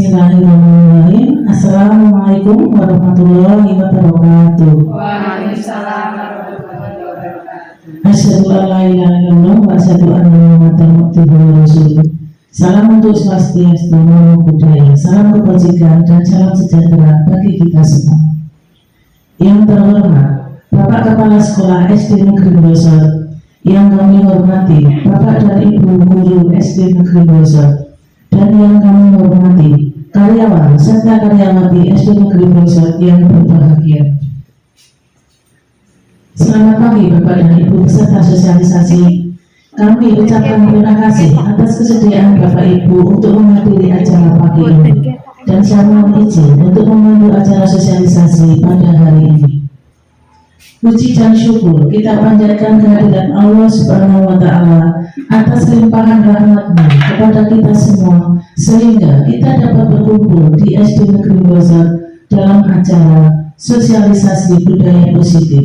Bismillahirrahmanirrahim. Assalamualaikum warahmatullahi wabarakatuh. Waalaikumsalam warahmatullahi wabarakatuh. Asyhadu an la ilaha illallah wa asyhadu anna Muhammadan abduhu wa rasuluh. Salam untuk swastiastu, namo buddhaya, salam kebajikan dan salam sejahtera bagi kita semua. Yang terhormat Bapak Kepala Sekolah SD Negeri Blosor, yang kami hormati Bapak dan Ibu Guru SD Negeri Blosor, dan yang kami hormati karyawan serta karyawati SD Negeri Blosor yang berbahagia. Selamat pagi Bapak dan Ibu peserta sosialisasi. Kami ucapkan terima kasih atas kesediaan Bapak Ibu untuk menghadiri acara pagi ini, dan saya mohon izin untuk memandu acara sosialisasi pada hari ini. Puji dan syukur kita panjatkan kehadirat Allah Subhanahu wa Ta'ala atas limpahan rahmat-Nya kepada kita semua, sehingga kita dapat berkumpul di SD Negeri Blosor dalam acara sosialisasi budaya positif.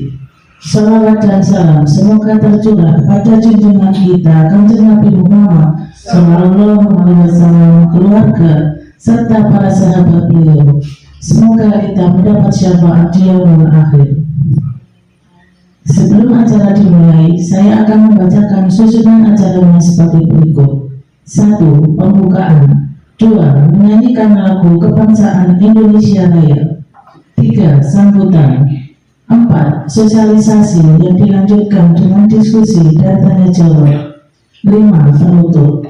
Salawat dan salam semoga tercurah pada junjungan kita Kanjeng Nabi Muhammad Sallallahu Alaihi Wasallam, keluarga serta para sahabat beliau. Semoga kita mendapat syafaat di yaumul akhir. Sebelum acara dimulai, saya akan membacakan susunan acaranya sebagai berikut. 1. Pembukaan. 2. Menyanyikan lagu kebangsaan Indonesia Raya. 3. Sambutan. 4. Sosialisasi yang dilanjutkan dengan diskusi dan tanya jawab. 5. Penutup.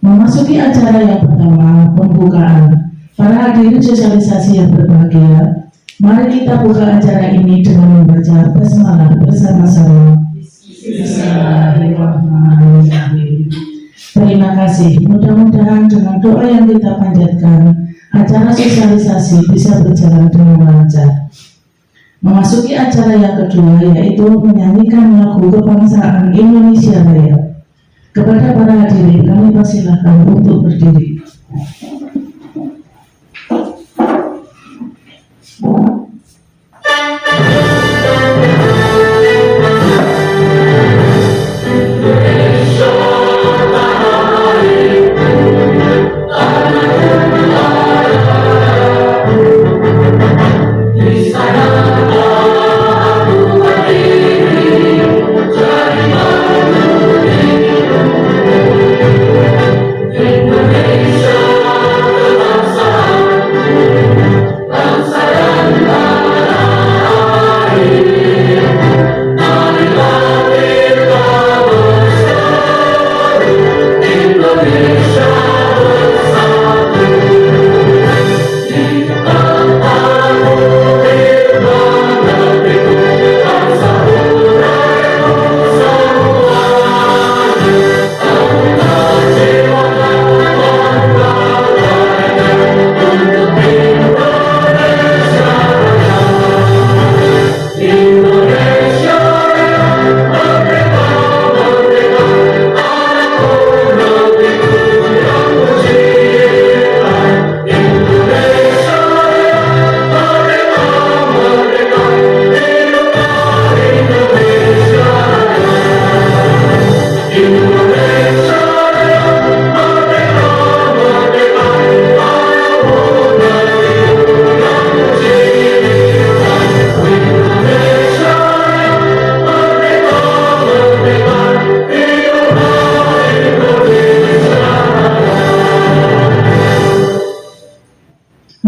Memasuki acara yang pertama, pembukaan. Para hadirin sosialisasi yang berbahagia, mari kita buka acara ini dengan membaca basmalah bersama-sama. Bismillahirrahmanirrahim. Terima kasih. Mudah-mudahan dengan doa yang kita panjatkan, acara sosialisasi bisa berjalan dengan lancar. Memasuki acara yang kedua, yaitu menyanyikan lagu kebangsaan Indonesia Raya. Kepada para hadirin, kami persilahkan untuk berdiri.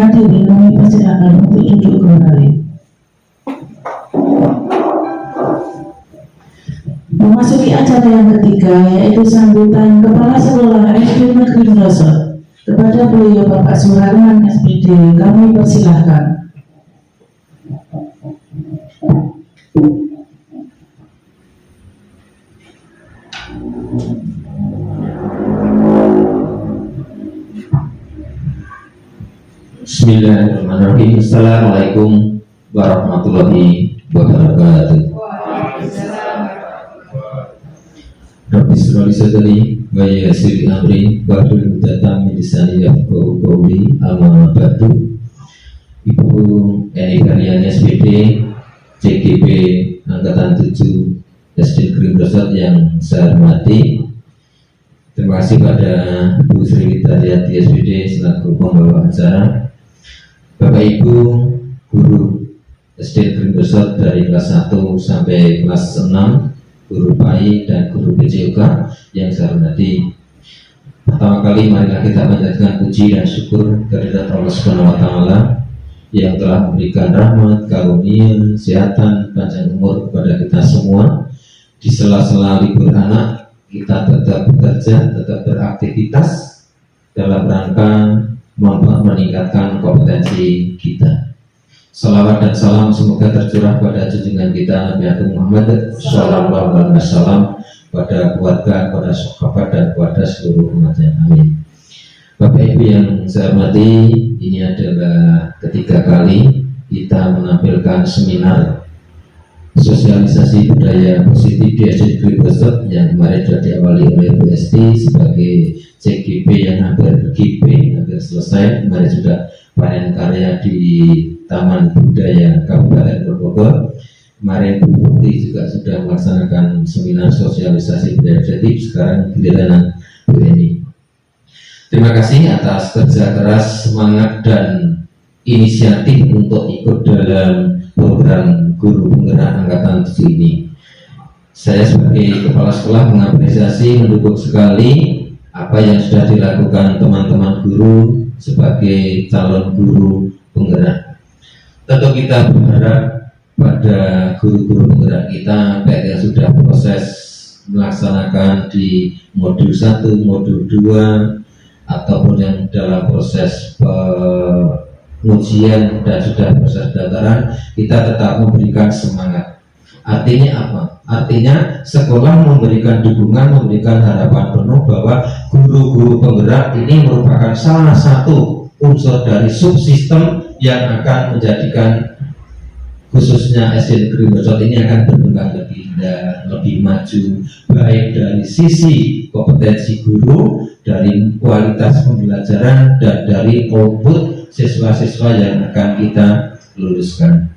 Hadirin, kami persilakan untuk duduk kembali. Memasuki acara yang ketiga, yaitu sambutan Kepala Sekolah SD Negeri Blosor. Kepada beliau Bapak Suharman SPD, kami persilahkan. Bismillahirrahmanirrahim. Assalamualaikum warahmatullahi wabarakatuh. Rabbi shrah li sadri wa yassir li amri wahlul 'uqdatam min lisani yafqahu qawli. Amma ba'du. Ibu Eni Karyani SPD, CGP Angkatan 7 SD Negeri Blosor yang saya hormati, Terima kasih pada Bu Sri Widaryanti SPD selaku pembawa acara, Bapak Ibu guru SD Negeri Bersot dari kelas 1 sampai kelas 6, guru PAI dan guru PJOK yang saya hormati. Pertama kali marilah kita panjatkan puji dan syukur kehadirat Allah Subhanahu wa Ta'ala yang telah memberikan rahmat, karunia, kesehatan, panjang umur kepada kita semua. Di sela-sela libur anak, kita tetap bekerja, tetap beraktivitas dalam rangka meningkatkan kompetensi kita. Salawat dan salam semoga tercurah pada junjungan kita Nabi Agung Muhammad Sallallahu Alaihi Wasallam, pada keluarga, pada sahabat dan kepada seluruh umatnya. Amin. Bapak Ibu yang saya hormati, ini adalah ketiga kali kita menampilkan seminar sosialisasi budaya positif di SD Negeri Bersot yang kemarin sudah diawali oleh Bu Esti sebagai CGP yang hampir selesai. Kemarin sudah panen karya di Taman Budaya Kabupaten Bogor. Kemarin Bu Bukti juga sudah melaksanakan seminar sosialisasi budaya positif. Sekarang giliran Bu Eni. Terima kasih atas kerja keras, semangat dan inisiatif untuk ikut dalam program Guru Penggerak Angkatan 7 ini. Saya sebagai kepala sekolah mengapresiasi, mendukung sekali apa yang sudah dilakukan teman-teman guru sebagai calon guru penggerak. Tentu kita berharap pada guru-guru penggerak kita, baik yang sudah proses melaksanakan di modul 1, modul 2, ataupun yang dalam proses pengujian dan sudah proses pendaftaran, kita tetap memberikan semangat. Artinya apa? Artinya sekolah memberikan dukungan, memberikan harapan penuh bahwa guru-guru penggerak ini merupakan salah satu unsur dari subsistem yang akan menjadikan khususnya SD Negeri Bersot ini akan berkembang lebih indah, lebih maju, baik dari sisi kompetensi guru, dari kualitas pembelajaran, dan dari output siswa-siswa yang akan kita luluskan.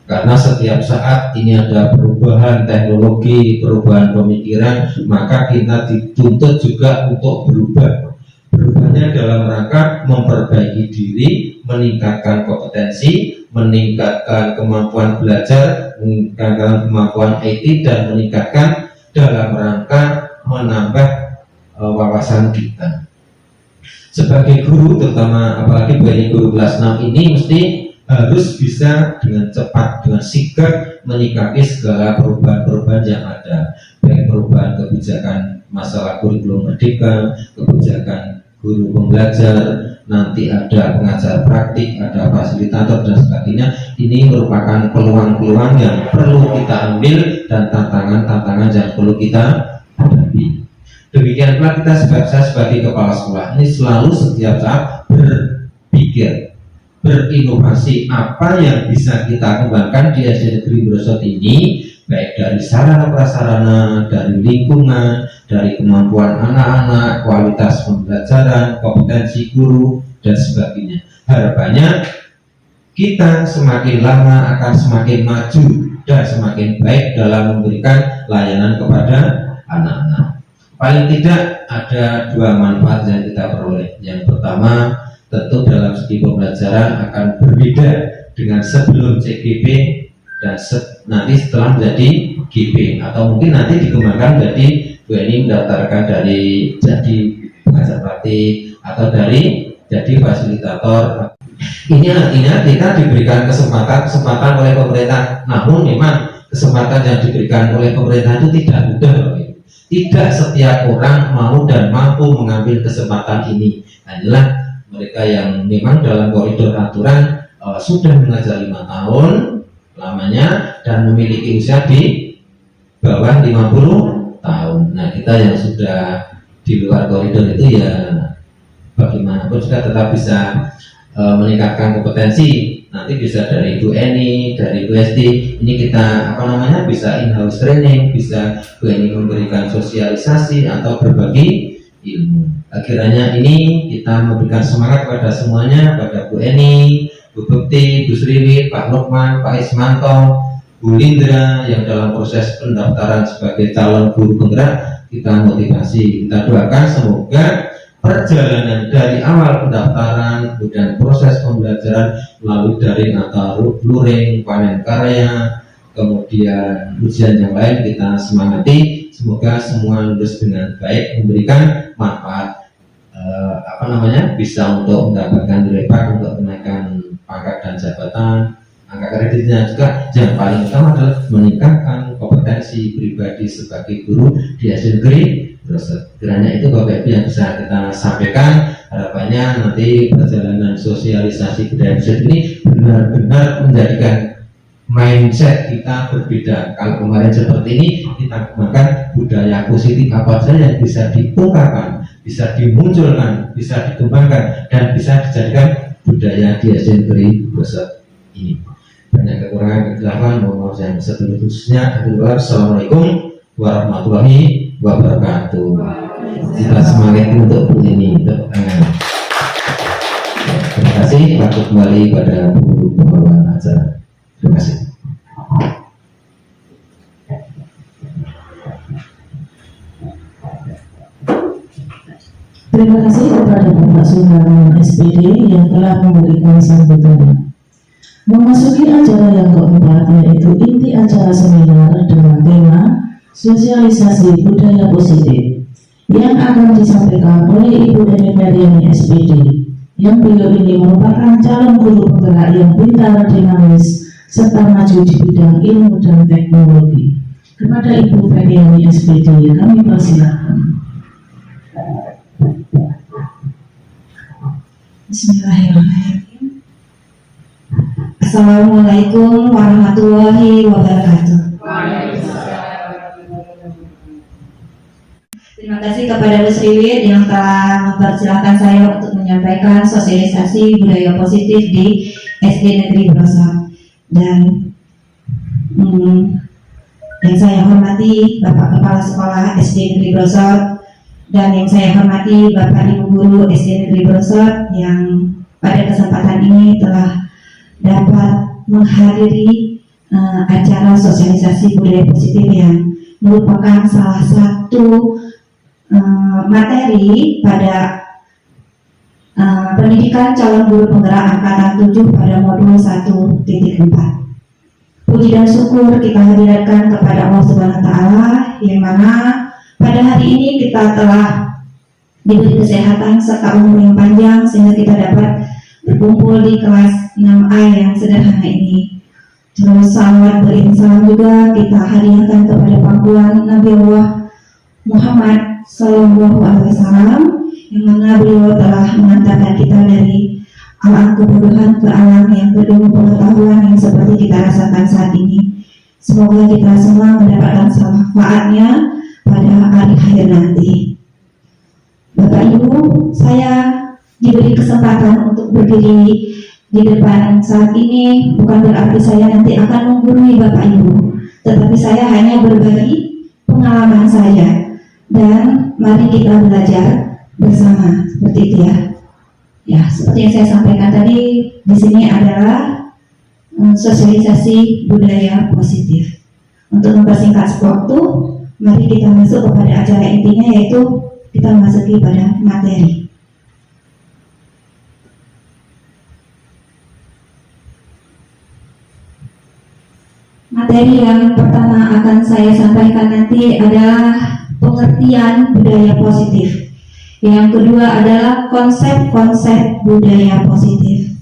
Karena setiap saat ini ada perubahan teknologi, perubahan pemikiran, maka kita dituntut juga untuk berubah. Berubahnya dalam rangka memperbaiki diri, meningkatkan kompetensi, meningkatkan kemampuan belajar, meningkatkan kemampuan IT, dan meningkatkan dalam rangka menambah wawasan kita. Sebagai guru, terutama apalagi bagi guru kelas 6 ini, mesti harus bisa dengan cepat, dengan sigap menyikapi segala perubahan-perubahan yang ada, baik perubahan kebijakan masalah kurikulum merdeka, kebijakan guru pembelajar, nanti ada pengajar praktik, ada fasilitator dan sebagainya. Ini merupakan peluang-peluang yang perlu kita ambil dan tantangan-tantangan yang perlu kita hadapi. Demikian pula kita saya sebagai kepala sekolah ini selalu setiap saat berpikir, berinovasi apa yang bisa kita kembangkan di SD Negeri Bersot ini, baik dari sarana prasarana, dari lingkungan, dari kemampuan anak-anak, kualitas pembelajaran, kompetensi guru, dan sebagainya. Harapannya kita semakin lama akan semakin maju dan semakin baik dalam memberikan layanan kepada anak-anak. Paling tidak ada dua manfaat yang kita peroleh. Yang pertama, tentu dalam segi pembelajaran akan berbeda dengan sebelum CGP dan nanti setelah menjadi GP, atau mungkin nanti dikembangkan menjadi Bu ini mendaftarkan dari jadi pengajar praktik atau dari jadi fasilitator. Ini artinya kita diberikan kesempatan oleh pemerintah. Namun memang kesempatan yang diberikan oleh pemerintah itu tidak mudah. Tidak setiap orang mau dan mampu mengambil kesempatan ini. Hanyalah mereka yang memang dalam koridor aturan sudah mengajar 5 tahun lamanya dan memiliki usia di bawah 50 tahun. Nah, kita yang sudah di luar koridor itu ya bagaimanapun juga tetap bisa meningkatkan kompetensi. Nanti bisa dari Bu Eni, dari Bu Esti, ini kita bisa in-house training, bisa Bu Eni memberikan sosialisasi atau berbagi ilmu. Akhirnya ini kita memberikan semangat pada semuanya, pada Bu Eni, Bu Bukti, Bu Sriwi, Pak Lukman, Pak Ismanto, Bu Lindra yang dalam proses pendaftaran sebagai calon guru penggerak. kita motivasi, kita doakan semoga perjalanan dari awal pendaftaran, kemudian proses pembelajaran melalui daring atau luring, panen karya, kemudian ujian yang lain kita semangati, semoga semua lulus dengan baik, memberikan manfaat bisa untuk mendapatkan repat untuk kenaikan pangkat dan jabatan, angka kreditnya juga. Yang paling utama adalah meningkatkan kompetensi pribadi sebagai guru di SD Negeri Brosot. Kiranya itu Bapak Ibu yang bisa kita sampaikan. Harapannya nanti perjalanan sosialisasi budaya musik ini benar-benar menjadikan mindset kita berbeda. Kalau kemarin seperti ini, kita kembangkan budaya positif apa saja yang bisa diungkapkan, bisa dimunculkan, bisa dikembangkan, dan bisa dijadikan budaya di SD Negeri Brosot ini. Banyak kekurangan kejelasan, mohon maaf yang seterusnya. Assalamualaikum warahmatullahi wabarakatuh. Kita semangat untuk ini, untuk terima kasih. Aku kembali pada guru pembawa acara. Terima kasih. Terima kasih kepada Bapak Suharno SPD yang telah memberikan sambutan. Memasuki acara yang keempat, yaitu inti acara seminar dengan tema sosialisasi budaya positif yang akan disampaikan oleh Ibu Eni Mariani SPD, yang beliau ini merupakan calon guru penggerak yang pintar, dinamis, serta maju di bidang ilmu dan teknologi. Kepada Ibu Mariani SPD kami persilakan. Bismillahirrahmanirrahim. Assalamualaikum warahmatullahi wabarakatuh. Terima kasih kepada Bu Sriwit yang telah mempersilahkan saya untuk menyampaikan sosialisasi budaya positif di SD Negeri Brosot. Dan yang saya hormati Bapak Kepala Sekolah SD Negeri Brosot, dan yang saya hormati Bapak Ibu Guru SD Negeri Brosot yang pada kesempatan ini telah dapat menghadiri acara sosialisasi budaya positif yang merupakan salah satu materi pada pendidikan calon guru penggerak angkatan 7 pada modul 1.4. Puji dan syukur kita hadirkan kepada Allah Subhanahu wa Ta'ala, yang mana pada hari ini kita telah diberi kesehatan serta umur yang panjang sehingga kita dapat berkumpul di kelas 6A yang sederhana ini. Terus salawat berinsalam juga kita hadiahkan kepada pangkuan Nabi Allah Muhammad Sallallahu Alaihi Wasallam, yang mana beliau telah mengantarkan kita dari alam kebodohan ke alam yang penuh pengetahuan yang seperti kita rasakan saat ini. Semoga kita semua mendapatkan manfaatnya pada hari akhir nanti. Bapak Ibu, saya diberi kesempatan untuk berdiri di depan saat ini bukan berarti saya nanti akan menggurui Bapak Ibu, tetapi saya hanya berbagi pengalaman saya, dan mari kita belajar bersama, seperti itu ya. Ya, seperti yang saya sampaikan tadi, di sini adalah sosialisasi budaya positif. Untuk mempersingkat waktu, mari kita masuk kepada acara intinya, yaitu kita memasuki pada materi. Materi yang pertama akan saya sampaikan nanti adalah pengertian budaya positif. Yang kedua adalah konsep-konsep budaya positif.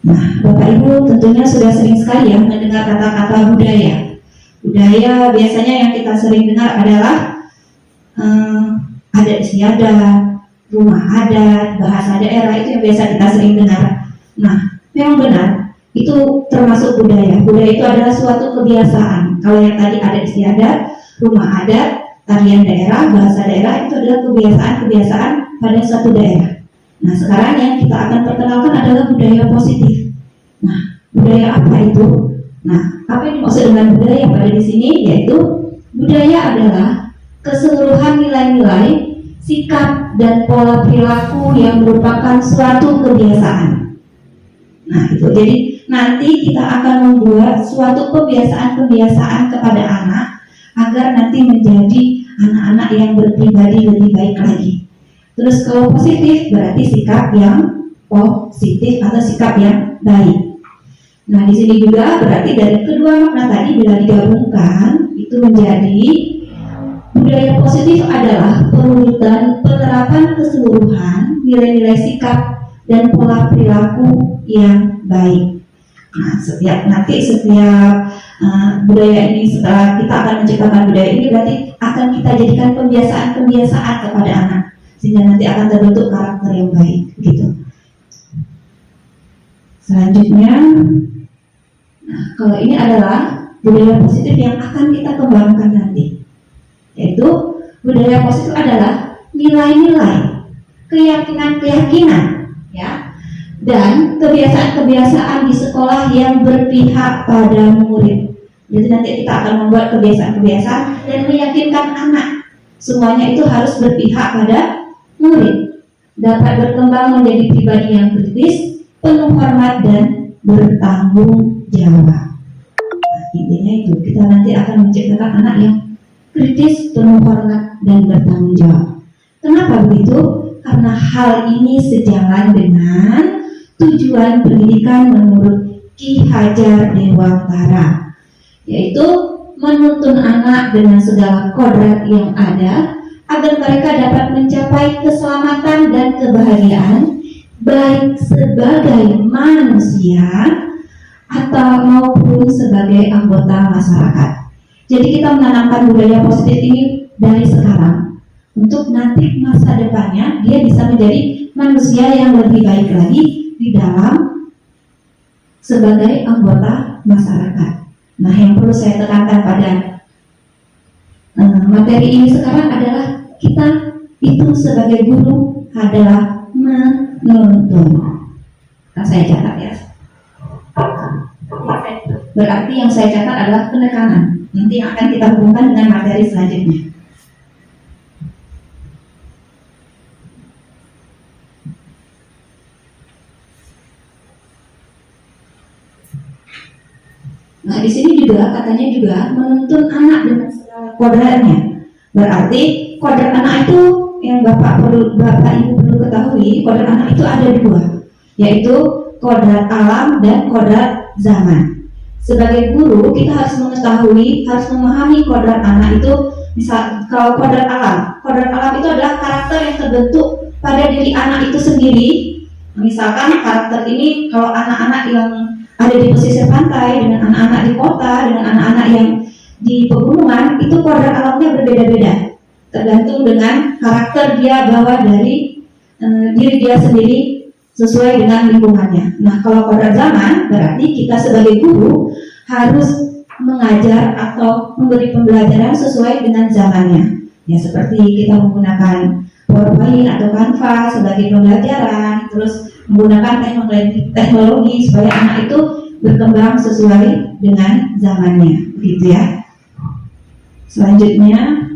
Nah, Bapak Ibu tentunya sudah sering sekali ya mendengar kata-kata budaya. Budaya biasanya yang kita sering dengar adalah adat istiadat, rumah adat, bahasa daerah, itu yang biasa kita sering dengar. Nah, memang benar, itu termasuk budaya. Budaya itu adalah suatu kebiasaan. Kalau yang tadi adat istiadat, rumah adat, tarian daerah, bahasa daerah, itu adalah kebiasaan-kebiasaan pada suatu daerah. Nah, sekarang yang kita akan perkenalkan adalah budaya positif. Nah, budaya apa itu? Nah, apa yang dimaksud dengan budaya pada di sini? Yaitu budaya adalah keseluruhan nilai-nilai, sikap dan pola perilaku yang merupakan suatu kebiasaan. Nah, itu jadi nanti kita akan membuat suatu kebiasaan-kebiasaan kepada anak agar nanti menjadi anak-anak yang berpribadi lebih baik lagi. Terus kalau positif berarti sikap yang positif atau sikap yang baik. Nah, di sini juga berarti dari kedua makna tadi bila digabungkan itu menjadi budaya positif adalah pewujudan penerapan keseluruhan nilai-nilai sikap dan pola perilaku yang baik. Nah, setiap budaya ini, setelah kita akan menciptakan budaya ini, berarti akan kita jadikan kebiasaan-kebiasaan kepada anak, sehingga nanti akan terbentuk karakter yang baik, gitu. Selanjutnya, nah, kalau ini adalah budaya positif yang akan kita kembangkan nanti, yaitu budaya positif adalah nilai-nilai, keyakinan-keyakinan, ya, dan kebiasaan-kebiasaan di sekolah yang berpihak pada murid. Jadi nanti kita akan membuat kebiasaan-kebiasaan dan meyakinkan anak semuanya itu harus berpihak pada murid, dapat berkembang menjadi pribadi yang kritis, penuh hormat dan bertanggung jawab. Nah, intinya itu kita nanti akan menciptakan anak yang kritis, penuh hormat dan bertanggung jawab. Kenapa begitu? Karena hal ini sejalan dengan tujuan pendidikan menurut Ki Hajar Dewantara, yaitu menuntun anak dengan segala kodrat yang ada agar mereka dapat mencapai keselamatan dan kebahagiaan baik sebagai manusia atau maupun sebagai anggota masyarakat. Jadi kita menanamkan budaya positif ini dari sekarang untuk nanti masa depannya dia bisa menjadi manusia yang lebih baik lagi di dalam sebagai anggota masyarakat. Nah, yang perlu saya tekankan pada materi ini sekarang adalah kita itu sebagai guru adalah menuntun. Nah, saya catat ya. Berarti yang saya catat adalah penekanan. Nanti akan kita hubungkan dengan materi selanjutnya. Nah, di sini juga katanya juga menuntun anak dengan segala kodratnya. Berarti kodrat anak itu yang Bapak Ibu perlu ketahui, kodrat anak itu ada dua, yaitu kodrat alam dan kodrat zaman. Sebagai guru kita harus mengetahui, harus memahami kodrat anak itu. Misal kalau kodrat alam itu adalah karakter yang terbentuk pada diri anak itu sendiri. Misalkan karakter ini kalau anak-anak yang ada di pesisir pantai dengan anak-anak di kota, dengan anak-anak yang di pegunungan, itu kodrat alamnya berbeda-beda, tergantung dengan karakter dia bawa dari diri dia sendiri sesuai dengan lingkungannya. Nah, kalau kodrat zaman berarti kita sebagai guru harus mengajar atau memberi pembelajaran sesuai dengan zamannya. Ya, seperti kita menggunakan PowerPoint atau Canva sebagai pembelajaran, terus menggunakan teknologi supaya anak itu berkembang sesuai dengan zamannya, begitu ya. Selanjutnya,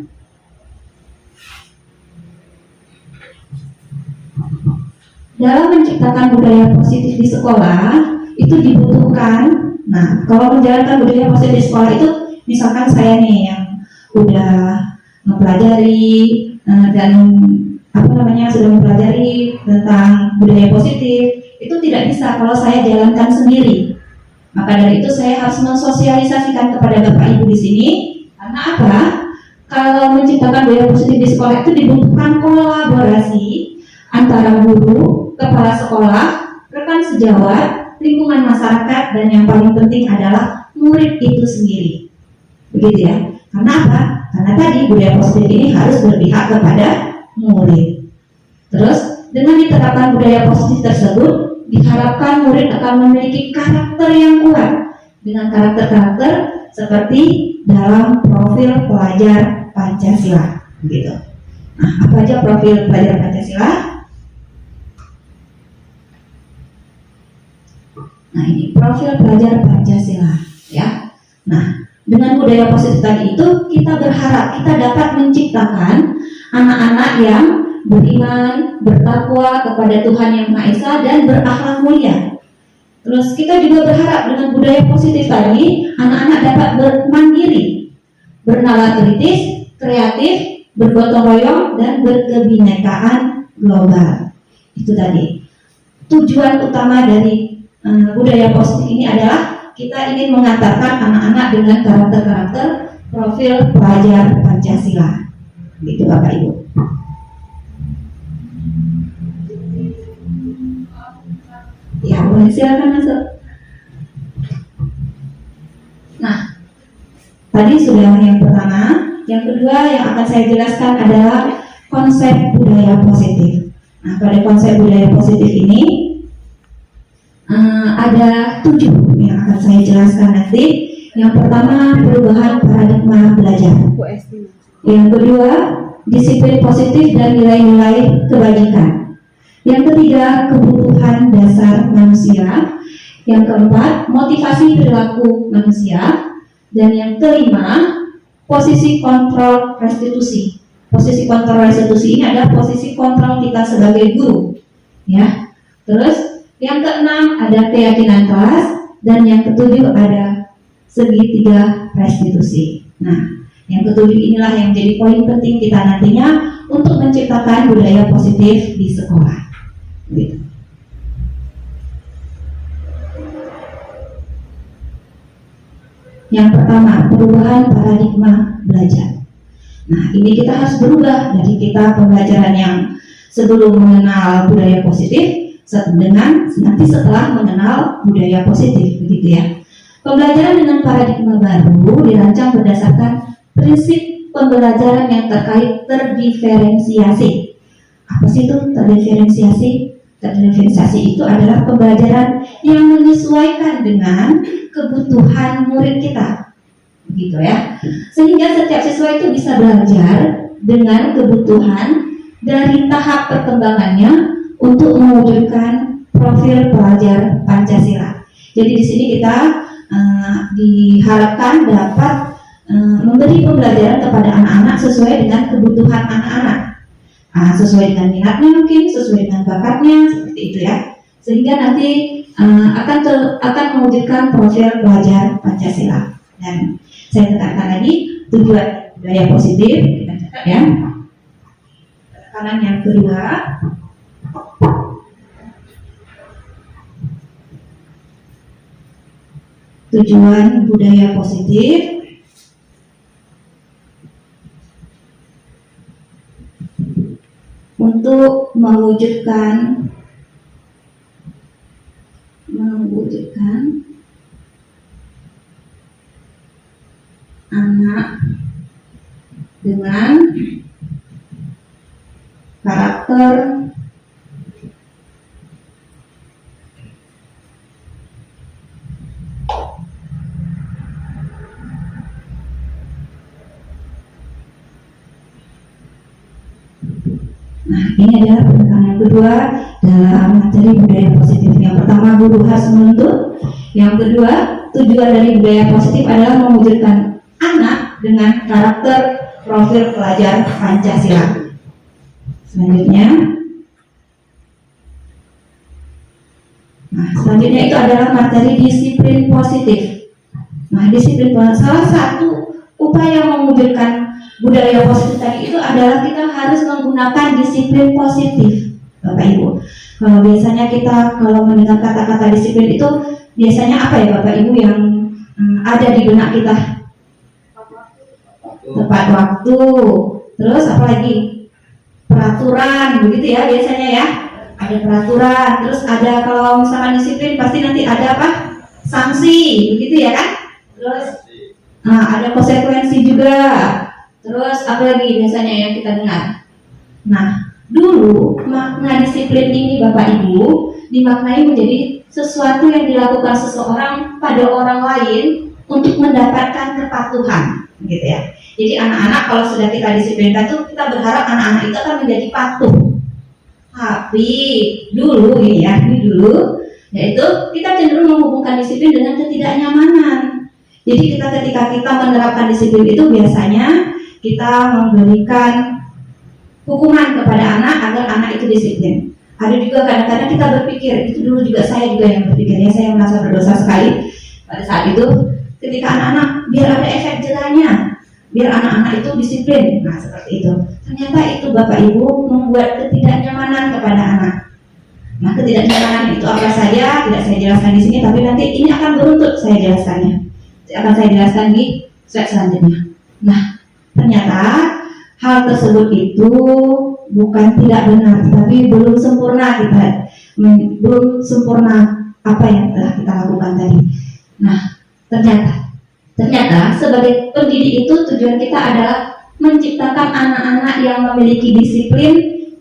dalam menciptakan budaya positif di sekolah itu dibutuhkan. Nah, kalau menjalankan budaya positif di sekolah itu, misalkan saya nih yang udah mempelajari dan sudah mempelajari tentang budaya positif, itu tidak bisa kalau saya jalankan sendiri. Maka dari itu saya harus mensosialisasikan kepada Bapak Ibu di sini. Karena apa? Kalau menciptakan budaya positif di sekolah itu dibutuhkan kolaborasi antara guru, kepala sekolah, rekan sejawat, lingkungan masyarakat, dan yang paling penting adalah murid itu sendiri. Begitu ya. Karena apa? Karena tadi budaya positif ini harus berpihak kepada murid. Terus dengan diterapkan budaya positif tersebut, diharapkan murid akan memiliki karakter yang kuat dengan karakter-karakter seperti dalam profil pelajar Pancasila. Begitu. Nah, apa aja profil pelajar Pancasila? Nah, ini profil pelajar Pancasila, ya. Nah, dengan budaya positif tadi itu kita berharap kita dapat menciptakan anak-anak yang beriman, bertakwa kepada Tuhan Yang Maha Esa dan berakhlak mulia. Terus kita juga berharap dengan budaya positif tadi, anak-anak dapat bermandiri, bernalar kritis, kreatif, bergotong royong, dan berkebinekaan global. Itu tadi. Tujuan utama dari budaya positif ini adalah kita ingin mengantarkan anak-anak dengan karakter-karakter profil pelajar Pancasila. Gitu Bapak Ibu. Ya, boleh silakan masuk. Nah, tadi sudah yang pertama. Yang kedua yang akan saya jelaskan adalah konsep budaya positif. Nah, pada konsep budaya positif ini ada 7 yang akan saya jelaskan nanti. Yang pertama, perubahan paradigma belajar. Yang kedua, disiplin positif dan nilai-nilai kebajikan. Yang ketiga, kebutuhan dasar manusia. Yang keempat, motivasi perilaku manusia. Dan yang kelima, posisi kontrol restitusi. Posisi kontrol restitusi ini adalah posisi kontrol kita sebagai guru, ya. Terus yang keenam ada keyakinan kelas, dan yang ketujuh ada segitiga restitusi. Nah, yang ketujuh inilah yang menjadi poin penting kita nantinya untuk menciptakan budaya positif di sekolah. Gitu. Yang pertama, perubahan paradigma belajar. Nah, ini kita harus berubah dari kita pembelajaran yang sebelum mengenal budaya positif dengan nanti setelah mengenal budaya positif, begitu ya. Pembelajaran dengan paradigma baru dirancang berdasarkan prinsip pembelajaran yang terkait terdiferensiasi. Apa sih itu terdiferensiasi? Terdiferensiasi itu adalah pembelajaran yang menyesuaikan dengan kebutuhan murid kita, begitu ya. Sehingga setiap siswa itu bisa belajar dengan kebutuhan dari tahap perkembangannya untuk mewujudkan profil pelajar Pancasila. Jadi di sini kita diharapkan dapat memberi pembelajaran kepada anak-anak sesuai dengan kebutuhan anak-anak. Sesuai dengan minatnya mungkin, sesuai dengan bakatnya, seperti itu ya. Sehingga nanti akan mewujudkan profil pelajar Pancasila. Dan saya tekankan lagi tujuan budaya positif, kita catat ya. Penekanan yang kedua, tujuan budaya positif untuk mewujudkan anak dengan karakter Nah, ini adalah penekanan kedua dalam materi budaya positif. Yang pertama, guru harus menuntut. Yang kedua, tujuan dari budaya positif adalah mewujudkan anak dengan karakter profil pelajar Pancasila. Selanjutnya, selanjutnya itu adalah materi disiplin positif. Nah, disiplin positif, salah satu upaya mewujudkan budaya positif tadi itu adalah kita harus menggunakan disiplin positif, Bapak Ibu. Kalau biasanya kita kalau mendengar kata-kata disiplin itu biasanya apa ya Bapak Ibu yang ada di benak kita? Tepat waktu, terus apa lagi? Peraturan, begitu ya biasanya ya. Ada peraturan, terus ada kalau misalkan disiplin pasti nanti ada apa? Sanksi, begitu ya kan? Terus ada konsekuensi juga. Terus apa lagi biasanya yang kita dengar? Nah, dulu makna disiplin ini Bapak Ibu dimaknai menjadi sesuatu yang dilakukan seseorang pada orang lain untuk mendapatkan kepatuhan, gitu ya. Jadi anak-anak kalau sudah kita disiplinkan tuh kita berharap anak-anak itu akan menjadi patuh. Tapi dulu ini ya, dulu yaitu kita cenderung menghubungkan disiplin dengan ketidaknyamanan. Jadi ketika kita menerapkan disiplin itu biasanya kita memberikan hukuman kepada anak agar anak itu disiplin. Ada juga kadang-kadang kita berpikir, itu dulu juga saya yang berpikir, ya saya merasa berdosa sekali pada saat itu ketika anak-anak biar ada efek jerahnya, biar anak-anak itu disiplin. Nah seperti itu. Ternyata itu Bapak Ibu membuat ketidaknyamanan kepada anak. Nah ketidaknyamanan itu apa saja tidak saya jelaskan di sini, tapi nanti ini akan beruntut saya jelaskannya. Akan saya jelaskan di slide selanjutnya. Nah ternyata hal tersebut itu bukan tidak benar, tapi belum sempurna belum sempurna apa yang telah kita lakukan tadi. Nah, ternyata sebagai pendidik itu tujuan kita adalah menciptakan anak-anak yang memiliki disiplin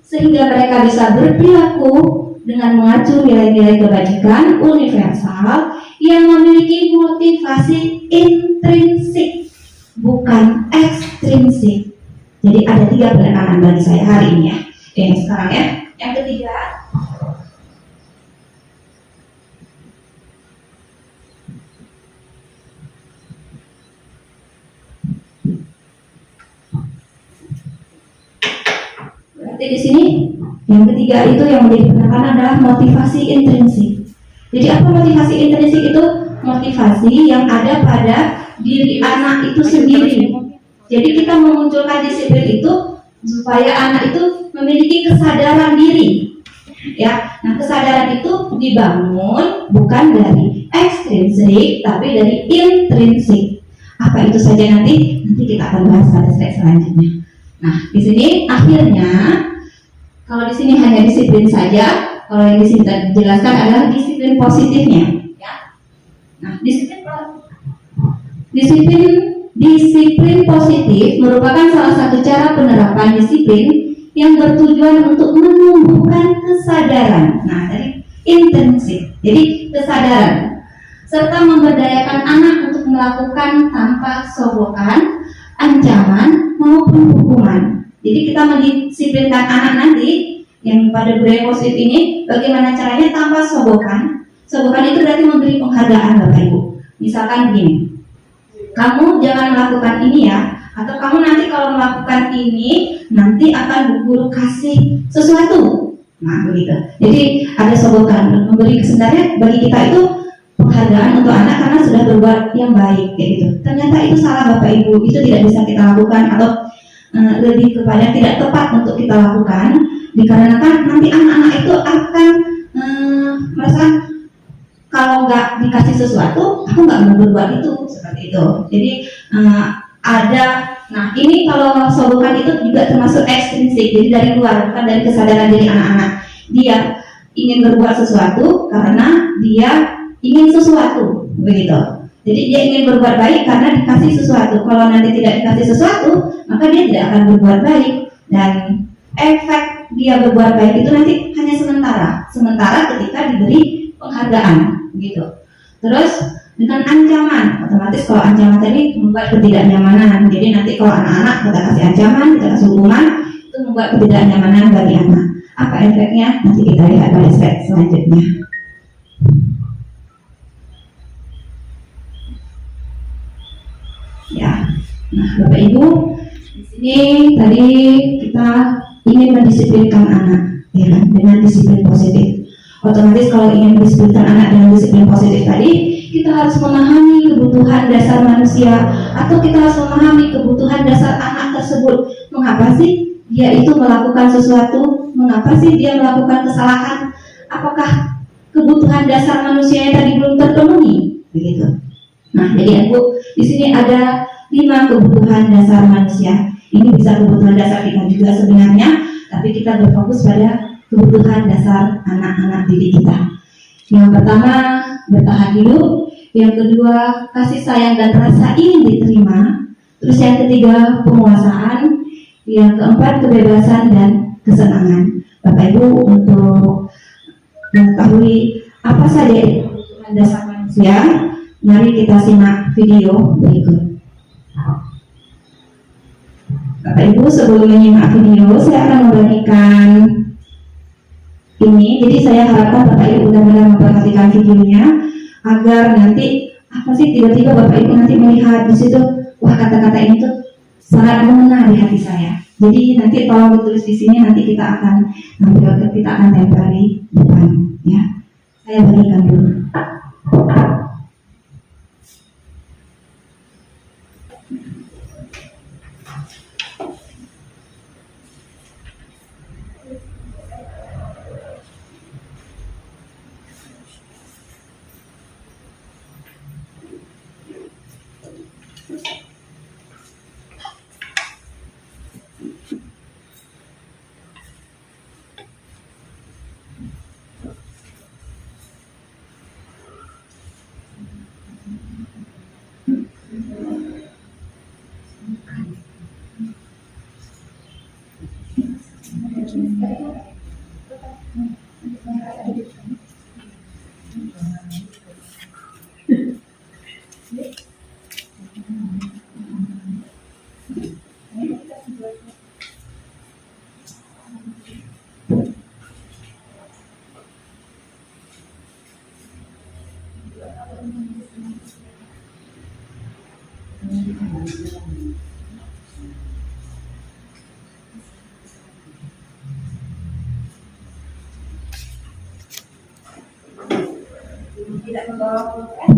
sehingga mereka bisa berperilaku dengan mengacu nilai-nilai kebajikan universal yang memiliki motivasi intrinsik, bukan ekstrinsik. Jadi ada 3 penekanan bagi saya hari ini ya. Sekarang ya. Yang ketiga, berarti di sini yang ketiga itu yang menjadi penekanan adalah motivasi intrinsik. Jadi apa motivasi intrinsik itu? Motivasi yang ada pada diri anak itu sendiri. Jadi kita memunculkan disiplin itu supaya anak itu memiliki kesadaran diri. Ya, nah kesadaran itu dibangun bukan dari ekstrinsik tapi dari intrinsik. Apa itu saja nanti kita akan bahas pada slide selanjutnya. Nah, di sini akhirnya kalau di sini hanya disiplin saja, kalau yang di sini dijelaskan adalah disiplin positifnya. Ya. Nah, Disiplin positif merupakan salah satu cara penerapan disiplin yang bertujuan untuk menumbuhkan kesadaran. Nah, dari intrinsik, jadi kesadaran, serta memberdayakan anak untuk melakukan tanpa sogokan, ancaman maupun hukuman. Jadi kita mendisiplinkan anak nanti yang pada budaya positif ini, bagaimana caranya tanpa sogokan. Sogokan itu berarti memberi penghargaan Bapak Ibu. Misalkan begini, kamu jangan melakukan ini ya, atau kamu nanti kalau melakukan ini nanti akan guru kasih sesuatu. Nah begitu. Jadi ada sogokan, memberi kesadaran bagi kita itu penghargaan untuk anak karena sudah berbuat yang baik kayak gitu. Ternyata itu salah Bapak Ibu, itu tidak bisa kita lakukan atau lebih kepada tidak tepat untuk kita lakukan, dikarenakan nanti anak-anak itu akan merasa kalau nggak dikasih sesuatu, aku nggak mau berbuat itu, seperti itu. Jadi nah ini kalau sogokan itu juga termasuk ekstrinsik, jadi dari luar, bukan dari kesadaran diri anak-anak. Dia ingin berbuat sesuatu karena dia ingin sesuatu, begitu. Jadi dia ingin berbuat baik karena dikasih sesuatu. Kalau nanti tidak dikasih sesuatu, maka dia tidak akan berbuat baik, dan efek dia berbuat baik itu nanti hanya sementara ketika diberi penghargaan. Gitu. Terus dengan ancaman, otomatis kalau ancaman tadi membuat ketidaknyamanan. Jadi nanti kalau anak-anak kita kasih ancaman, kita kasih hukuman, itu membuat ketidaknyamanan bagi anak. Apa efeknya? Nanti kita lihat pada slide selanjutnya. Ya, nah Bapak Ibu, di sini tadi kita ingin mendisiplinkan anak, ya kan, dengan disiplin positif. Otomatis kalau ingin mendisiplinkan anak dengan disiplin positif tadi, kita harus memahami kebutuhan dasar manusia, atau kita harus memahami kebutuhan dasar anak tersebut. Mengapa sih dia itu melakukan sesuatu? Mengapa sih dia melakukan kesalahan? Apakah kebutuhan dasar manusia yang tadi belum terpenuhi? Begitu. Nah, jadi Bu, di sini ada 5 kebutuhan dasar manusia. Ini bisa kebutuhan dasar kita juga sebenarnya, tapi kita berfokus pada kebutuhan dasar anak-anak didik kita. Yang pertama, bertahan hidup. Yang kedua, kasih sayang dan rasa ingin diterima. Terus yang ketiga, penguasaan. Yang keempat, kebebasan dan kesenangan. Bapak Ibu, untuk mengetahui apa saja kebutuhan dasar manusia, mari kita simak video berikut. Bapak Ibu, sebelum menyimak video, saya akan membagikan ini. Jadi saya harapkan Bapak Ibu benar-benar memperhatikan videonya, agar nanti apa sih tiba-tiba Bapak Ibu nanti melihat di situ, wah kata-kata ini tuh sangat mengena di hati saya. Jadi nanti tolong ditulis di sini, nanti kita akan tempel di depan, ya. Saya berikan dulu. Tidak membawa pulpen.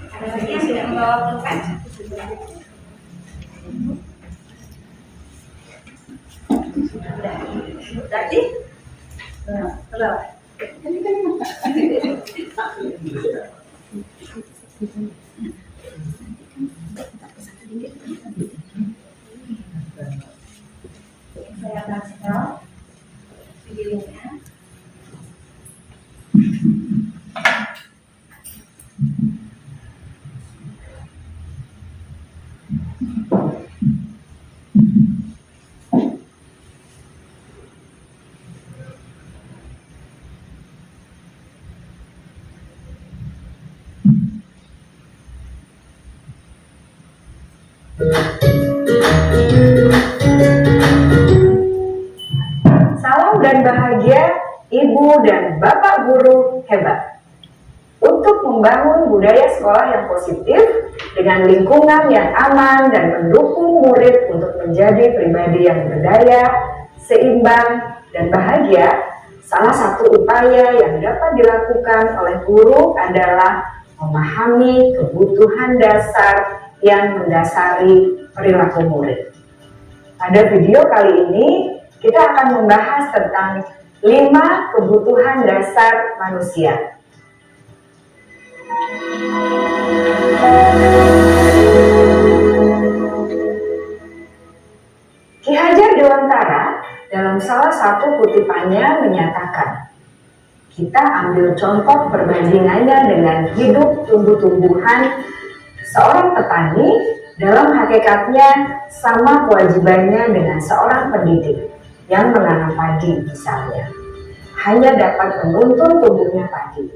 Ada lagi yang tidak membawa pulpen? Berarti? Berapa? Saya akan setel videonya. Salam dan bahagia Ibu dan Bapak guru hebat. Untuk membangun budaya sekolah yang positif dengan lingkungan yang aman dan mendukung murid untuk menjadi pribadi yang berdaya, seimbang, dan bahagia, salah satu upaya yang dapat dilakukan oleh guru adalah memahami kebutuhan dasar yang mendasari perilaku murid. Pada video kali ini, kita akan membahas tentang 5 kebutuhan dasar manusia. Ki Hajar Dewantara dalam salah satu kutipannya menyatakan, kita ambil contoh perbandingannya dengan hidup tumbuh-tumbuhan. Seorang petani dalam hakikatnya sama kewajibannya dengan seorang pendidik yang menanam padi misalnya. Hanya dapat menuntun tumbuhnya padi.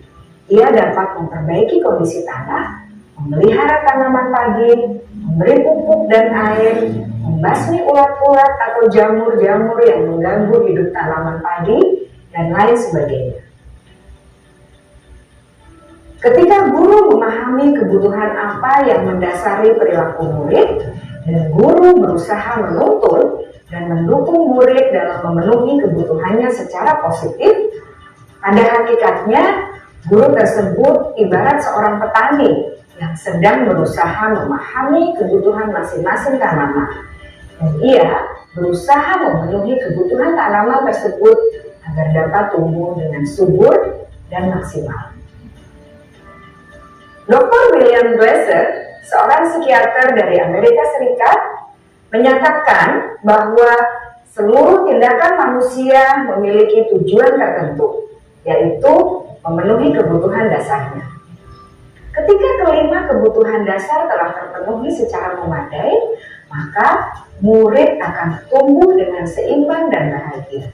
Ia dapat memperbaiki kondisi tanah, memelihara tanaman padi, memberi pupuk dan air, membasmi ulat-ulat atau jamur-jamur yang mengganggu hidup tanaman padi, dan lain sebagainya. Ketika guru memahami kebutuhan apa yang mendasari perilaku murid, dan guru berusaha menuntun dan mendukung murid dalam memenuhi kebutuhannya secara positif, pada hakikatnya guru tersebut ibarat seorang petani yang sedang berusaha memahami kebutuhan masing-masing tanaman, dan ia berusaha memenuhi kebutuhan tanaman tersebut agar dapat tumbuh dengan subur dan maksimal. Dr. William Glasser, seorang psikiater dari Amerika Serikat, menyatakan bahwa seluruh tindakan manusia memiliki tujuan tertentu, yaitu memenuhi kebutuhan dasarnya. Ketika kelima kebutuhan dasar telah terpenuhi secara memadai, maka murid akan tumbuh dengan seimbang dan bahagia.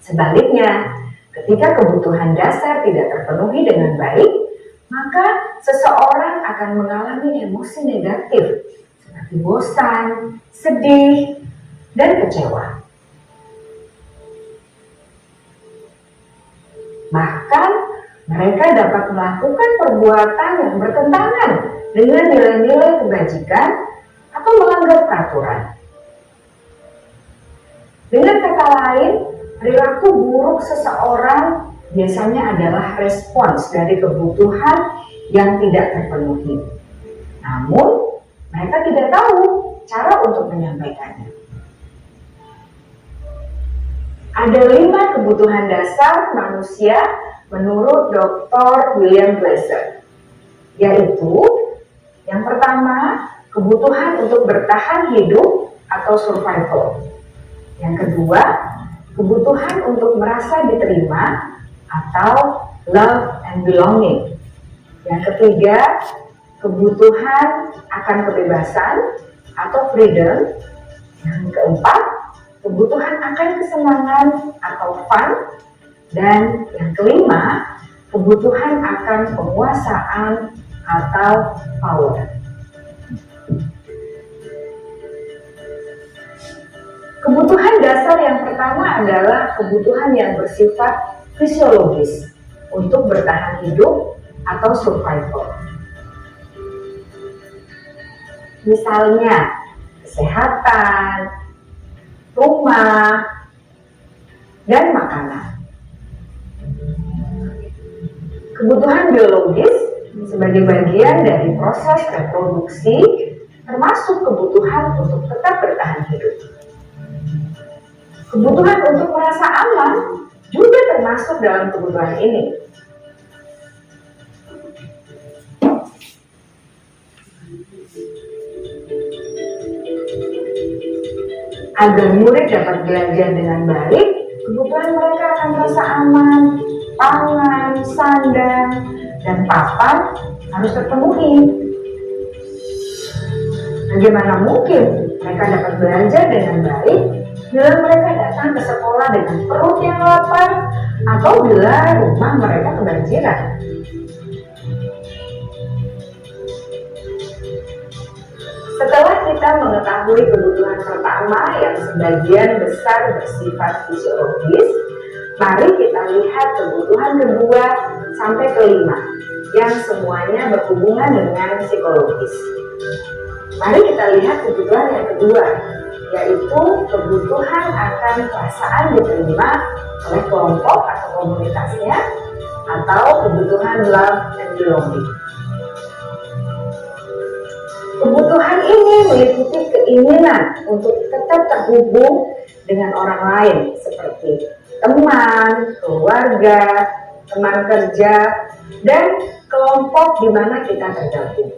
Sebaliknya, ketika kebutuhan dasar tidak terpenuhi dengan baik, maka seseorang akan mengalami emosi negatif seperti bosan, sedih, dan kecewa. Bahkan mereka dapat melakukan perbuatan yang bertentangan dengan nilai-nilai kebajikan atau melanggar peraturan. Dengan kata lain, perilaku buruk seseorang biasanya adalah respons dari kebutuhan yang tidak terpenuhi. Namun, mereka tidak tahu cara untuk menyampaikannya. Ada 5 kebutuhan dasar manusia menurut Dr. William Glasser, yaitu yang pertama, kebutuhan untuk bertahan hidup atau survival. Yang kedua, kebutuhan untuk merasa diterima atau love and belonging. Yang ketiga, kebutuhan akan kebebasan atau freedom. Yang keempat, kebutuhan akan kesenangan atau fun. Dan yang kelima, kebutuhan akan penguasaan atau power. Kebutuhan dasar yang pertama adalah kebutuhan yang bersifat fisiologis untuk bertahan hidup atau survival. Misalnya, kesehatan, rumah, dan makanan. Kebutuhan biologis sebagai bagian dari proses reproduksi termasuk kebutuhan untuk tetap bertahan hidup. Kebutuhan untuk merasa aman juga termasuk dalam kebutuhan ini. Agar murid dapat belajar dengan baik, kebutuhan mereka akan merasa aman, pangan, sandang, dan papan harus terpenuhi. Bagaimana mungkin mereka dapat belajar dengan baik bila mereka datang ke sekolah dengan perut yang lapar atau bila rumah mereka kebanjiran? Setelah kita mengetahui kebutuhan pertama yang sebagian besar bersifat fisiologis, mari kita lihat kebutuhan kedua sampai kelima yang semuanya berhubungan dengan psikologis. Mari kita lihat kebutuhan yang kedua, yaitu kebutuhan akan perasaan diterima oleh kelompok atau komunitasnya, atau kebutuhan love and belonging. Kebutuhan ini meliputi keinginan untuk tetap terhubung dengan orang lain seperti teman, keluarga, teman kerja, dan kelompok di mana kita tergabung.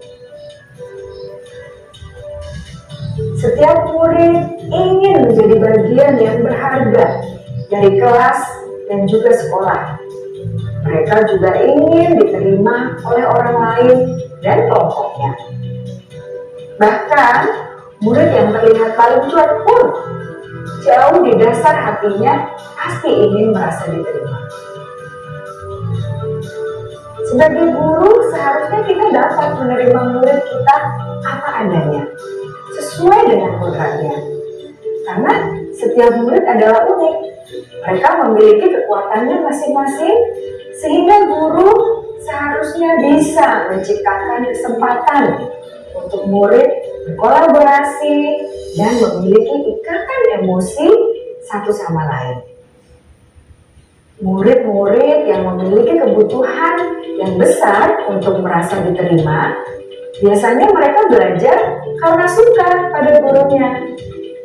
Setiap murid ingin menjadi bagian yang berharga dari kelas dan juga sekolah. Mereka juga ingin diterima oleh orang lain dan kelompoknya. Bahkan, murid yang terlihat paling cuek pun jauh di dasar hatinya pasti ingin merasa diterima. Sebagai guru, seharusnya kita dapat menerima murid kita apa adanya, sesuai dengan kodratnya. Karena setiap murid adalah unik. Mereka memiliki kekuatannya masing-masing, sehingga guru seharusnya bisa menciptakan kesempatan untuk murid berkolaborasi dan memiliki ikatan emosi satu sama lain. Murid-murid yang memiliki kebutuhan yang besar untuk merasa diterima, biasanya mereka belajar karena suka pada gurunya,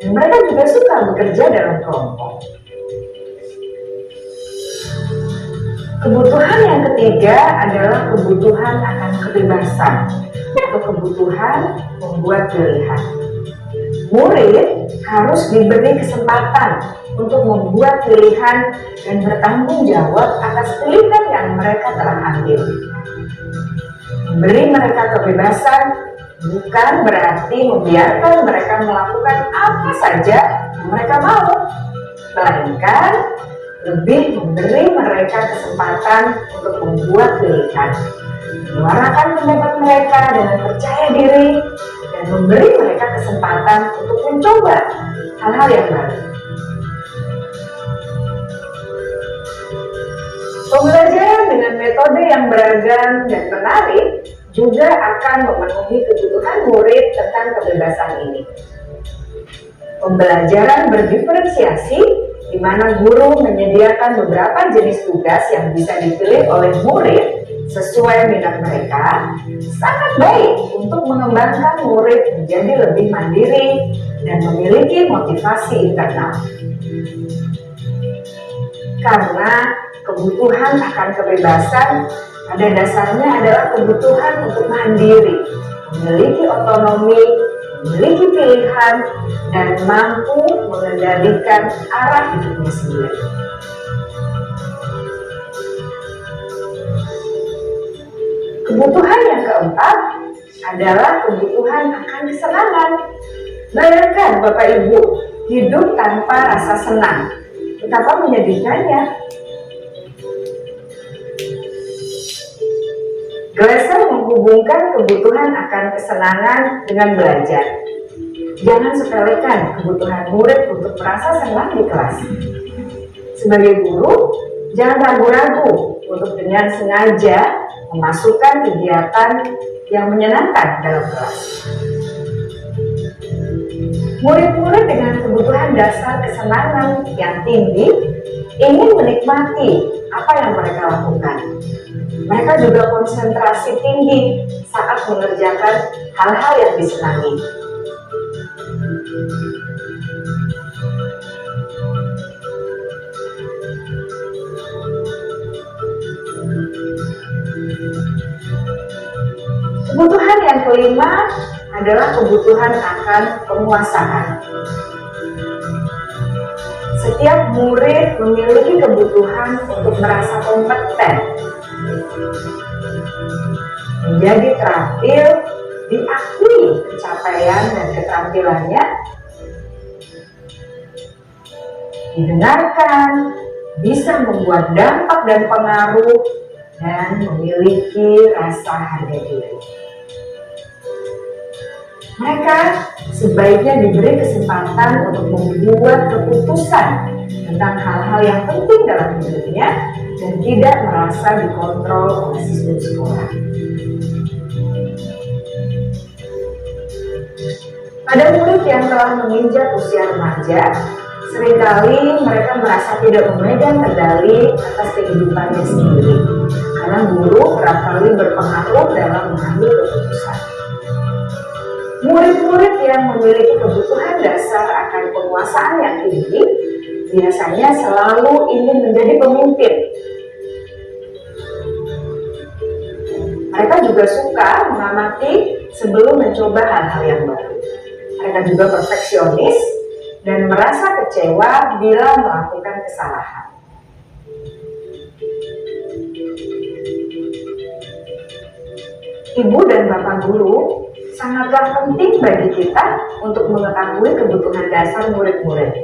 dan mereka juga suka bekerja dalam kelompok. Kebutuhan yang ketiga adalah kebutuhan akan kebebasan atau kebutuhan membuat pilihan. Murid harus diberi kesempatan untuk membuat pilihan dan bertanggung jawab atas pilihan yang mereka telah ambil. Memberi mereka kebebasan bukan berarti membiarkan mereka melakukan apa saja yang mereka mau, melainkan lebih memberi mereka kesempatan untuk membuat pilihan, menyuarakan pendapat mereka dengan percaya diri, dan memberi mereka kesempatan untuk mencoba hal-hal yang baru. Pembelajaran dengan metode yang beragam dan menarik juga akan memenuhi kebutuhan murid tentang kebebasan ini. Pembelajaran berdiferensiasi, di mana guru menyediakan beberapa jenis tugas yang bisa dipilih oleh murid sesuai minat mereka, sangat baik untuk mengembangkan murid menjadi lebih mandiri dan memiliki motivasi internal. Karena kebutuhan akan kebebasan pada dasarnya adalah kebutuhan untuk mandiri, memiliki otonomi, memiliki pilihan, dan mampu mengendalikan arah hidupnya sendiri. Kebutuhan yang keempat adalah kebutuhan akan kesenangan. Bayangkan Bapak Ibu, hidup tanpa rasa senang, betapa menyedihkannya. Glasser menghubungkan kebutuhan akan kesenangan dengan belajar. Jangan sepelekan kebutuhan murid untuk merasa senang di kelas. Sebagai guru, jangan ragu-ragu untuk dengan sengaja memasukkan kegiatan yang menyenangkan dalam kelas. Murid-murid dengan kebutuhan dasar kesenangan yang tinggi ingin menikmati apa yang mereka lakukan. Mereka juga konsentrasi tinggi saat mengerjakan hal-hal yang disenangi. Kebutuhan yang kelima adalah kebutuhan akan penguasaan. Setiap murid memiliki kebutuhan untuk merasa kompeten, menjadi terampil, diakui pencapaian dan keterampilannya, didengarkan, bisa membuat dampak dan pengaruh, dan memiliki rasa harga diri. Mereka sebaiknya diberi kesempatan untuk membuat keputusan tentang hal-hal yang penting dalam hidupnya dan tidak merasa dikontrol oleh sistem sekolah. Pada murid yang telah menginjak usia remaja, seringkali mereka merasa tidak memegang kendali atas kehidupannya sendiri, karena guru kerap kali berpengaruh dalam mengambil keputusan. Murid-murid yang memiliki kebutuhan dasar akan penguasaan yang tinggi biasanya selalu ingin menjadi pemimpin. Mereka juga suka mengamati sebelum mencoba hal-hal yang baru. Mereka juga perfeksionis dan merasa kecewa bila melakukan kesalahan. Ibu dan Bapak guru sangatlah penting bagi kita untuk mengetahui kebutuhan dasar murid-murid,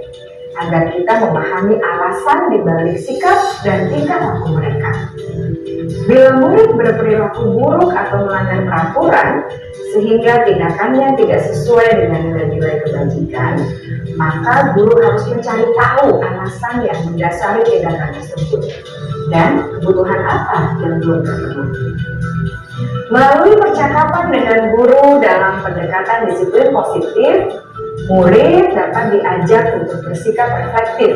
agar kita memahami alasan dibalik sikap dan tingkah laku mereka. Bila murid berperilaku buruk atau melanggar peraturan, sehingga tindakannya tidak sesuai dengan nilai-nilai kebajikan, maka guru harus mencari tahu alasan yang mendasari tindakan tersebut dan kebutuhan apa yang belum terpenuhi. Melalui percakapan dengan guru dalam pendekatan disiplin positif, murid dapat diajak untuk bersikap reflektif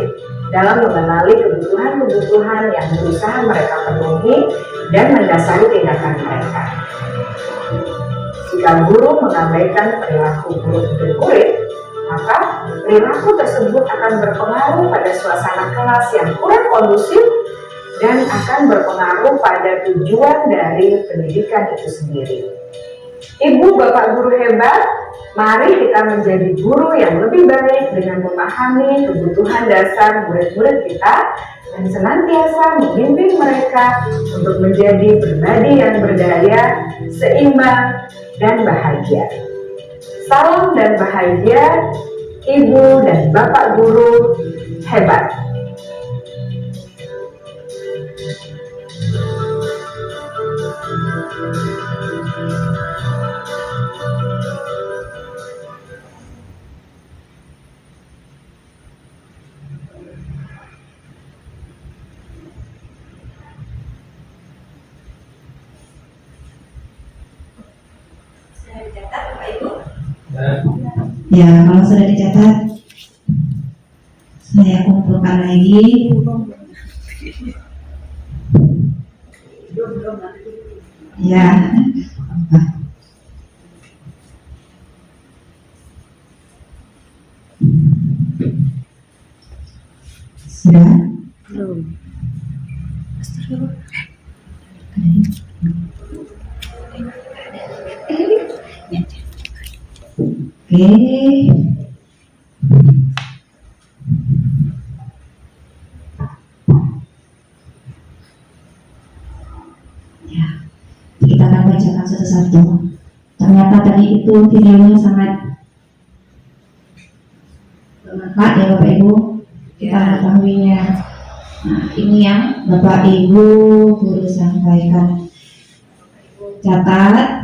dalam mengenali kebutuhan-kebutuhan yang berusaha mereka penuhi dan mendasari tindakan mereka. Jika guru mengabaikan perilaku buruk murid, maka perilaku tersebut akan berpengaruh pada suasana kelas yang kurang kondusif dan akan berpengaruh pada tujuan dari pendidikan itu sendiri. Ibu bapak guru hebat, mari kita menjadi guru yang lebih baik dengan memahami kebutuhan dasar murid-murid kita dan senantiasa memimpin mereka untuk menjadi pribadi yang berdaya, seimbang, dan bahagia. Salam dan bahagia, Ibu dan Bapak guru hebat. Ya, kalau sudah dicatat, saya kumpulkan lagi. Ya, sudah. Oke. Ya, kita akan bacakan satu-satu. Ternyata tadi itu videonya sangat bermanfaat ya Bapak Ibu. Kita mengetahuinya. Nah, ini yang Bapak Ibu guru sampaikan. Catat.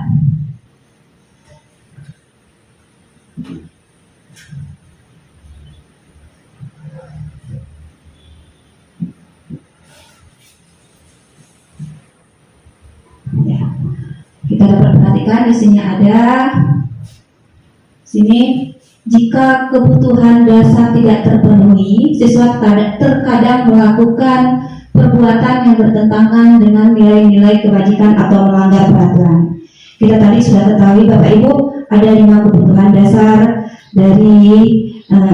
Ya, kita dapat perhatikan di sini ada jika kebutuhan dasar tidak terpenuhi, siswa terkadang melakukan perbuatan yang bertentangan dengan nilai-nilai kebajikan atau melanggar peraturan. Kita tadi sudah ketahui Bapak Ibu ada 5 kebutuhan dasar dari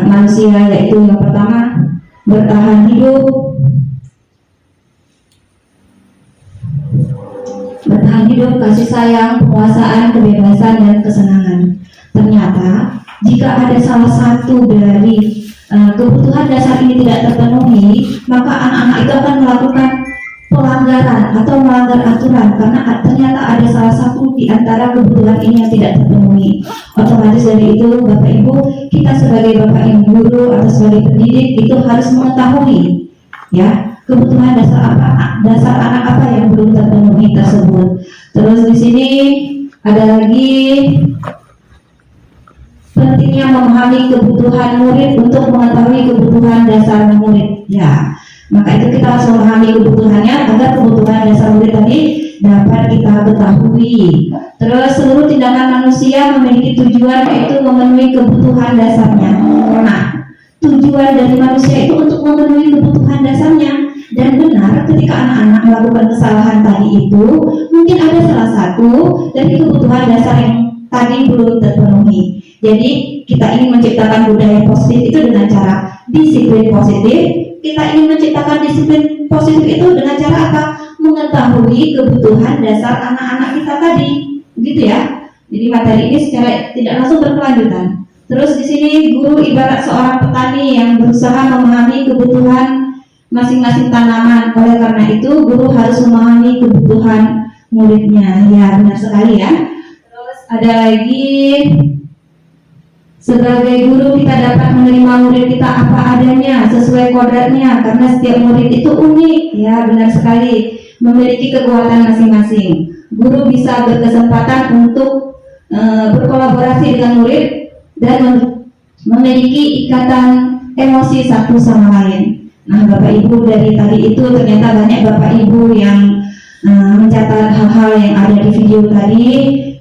manusia, yaitu yang pertama bertahan hidup, kasih sayang, penguasaan, kebebasan, dan kesenangan. Ternyata jika ada salah satu dari kebutuhan dasar ini tidak terpenuhi, maka anak-anak itu akan melakukan pelanggaran atau melanggar aturan, karena ternyata ada salah satu di antara kebutuhan ini yang tidak terpenuhi. Otomatis dari itu Bapak Ibu, kita sebagai Bapak Ibu guru atau sebagai pendidik itu harus mengetahui ya kebutuhan dasar anak apa yang belum terpenuhi tersebut. Terus di sini ada lagi pentingnya memahami kebutuhan murid untuk mengetahui kebutuhan dasar murid. Ya, maka itu kita harus memahami kebutuhannya agar kebutuhan dasar murid tadi dapat kita ketahui. Terus seluruh tindakan manusia memiliki tujuan, yaitu memenuhi kebutuhan dasarnya. Nah, tujuan dari manusia itu untuk memenuhi kebutuhan dasarnya. Dan benar, ketika anak-anak melakukan kesalahan tadi itu, mungkin ada salah satu dari kebutuhan dasar yang tadi belum terpenuhi. Jadi kita ingin menciptakan budaya positif itu dengan cara disiplin positif. Kita ingin menciptakan disiplin positif itu dengan cara apa? Mengetahui kebutuhan dasar anak-anak kita tadi, gitu ya. Jadi materi ini secara tidak langsung berkelanjutan. Terus di sini guru ibarat seorang petani yang berusaha memahami kebutuhan masing-masing tanaman. Oleh karena itu guru harus memahami kebutuhan muridnya. Ya, benar sekali ya. Terus ada lagi, sebagai guru kita dapat menerima murid kita apa adanya sesuai kodratnya, karena setiap murid itu unik. Ya, benar sekali, memiliki kekuatan masing-masing. Guru bisa berkesempatan untuk berkolaborasi dengan murid dan memiliki ikatan emosi satu sama lain. Nah, Bapak Ibu, dari tadi itu ternyata banyak Bapak Ibu yang mencatat hal-hal yang ada di video tadi.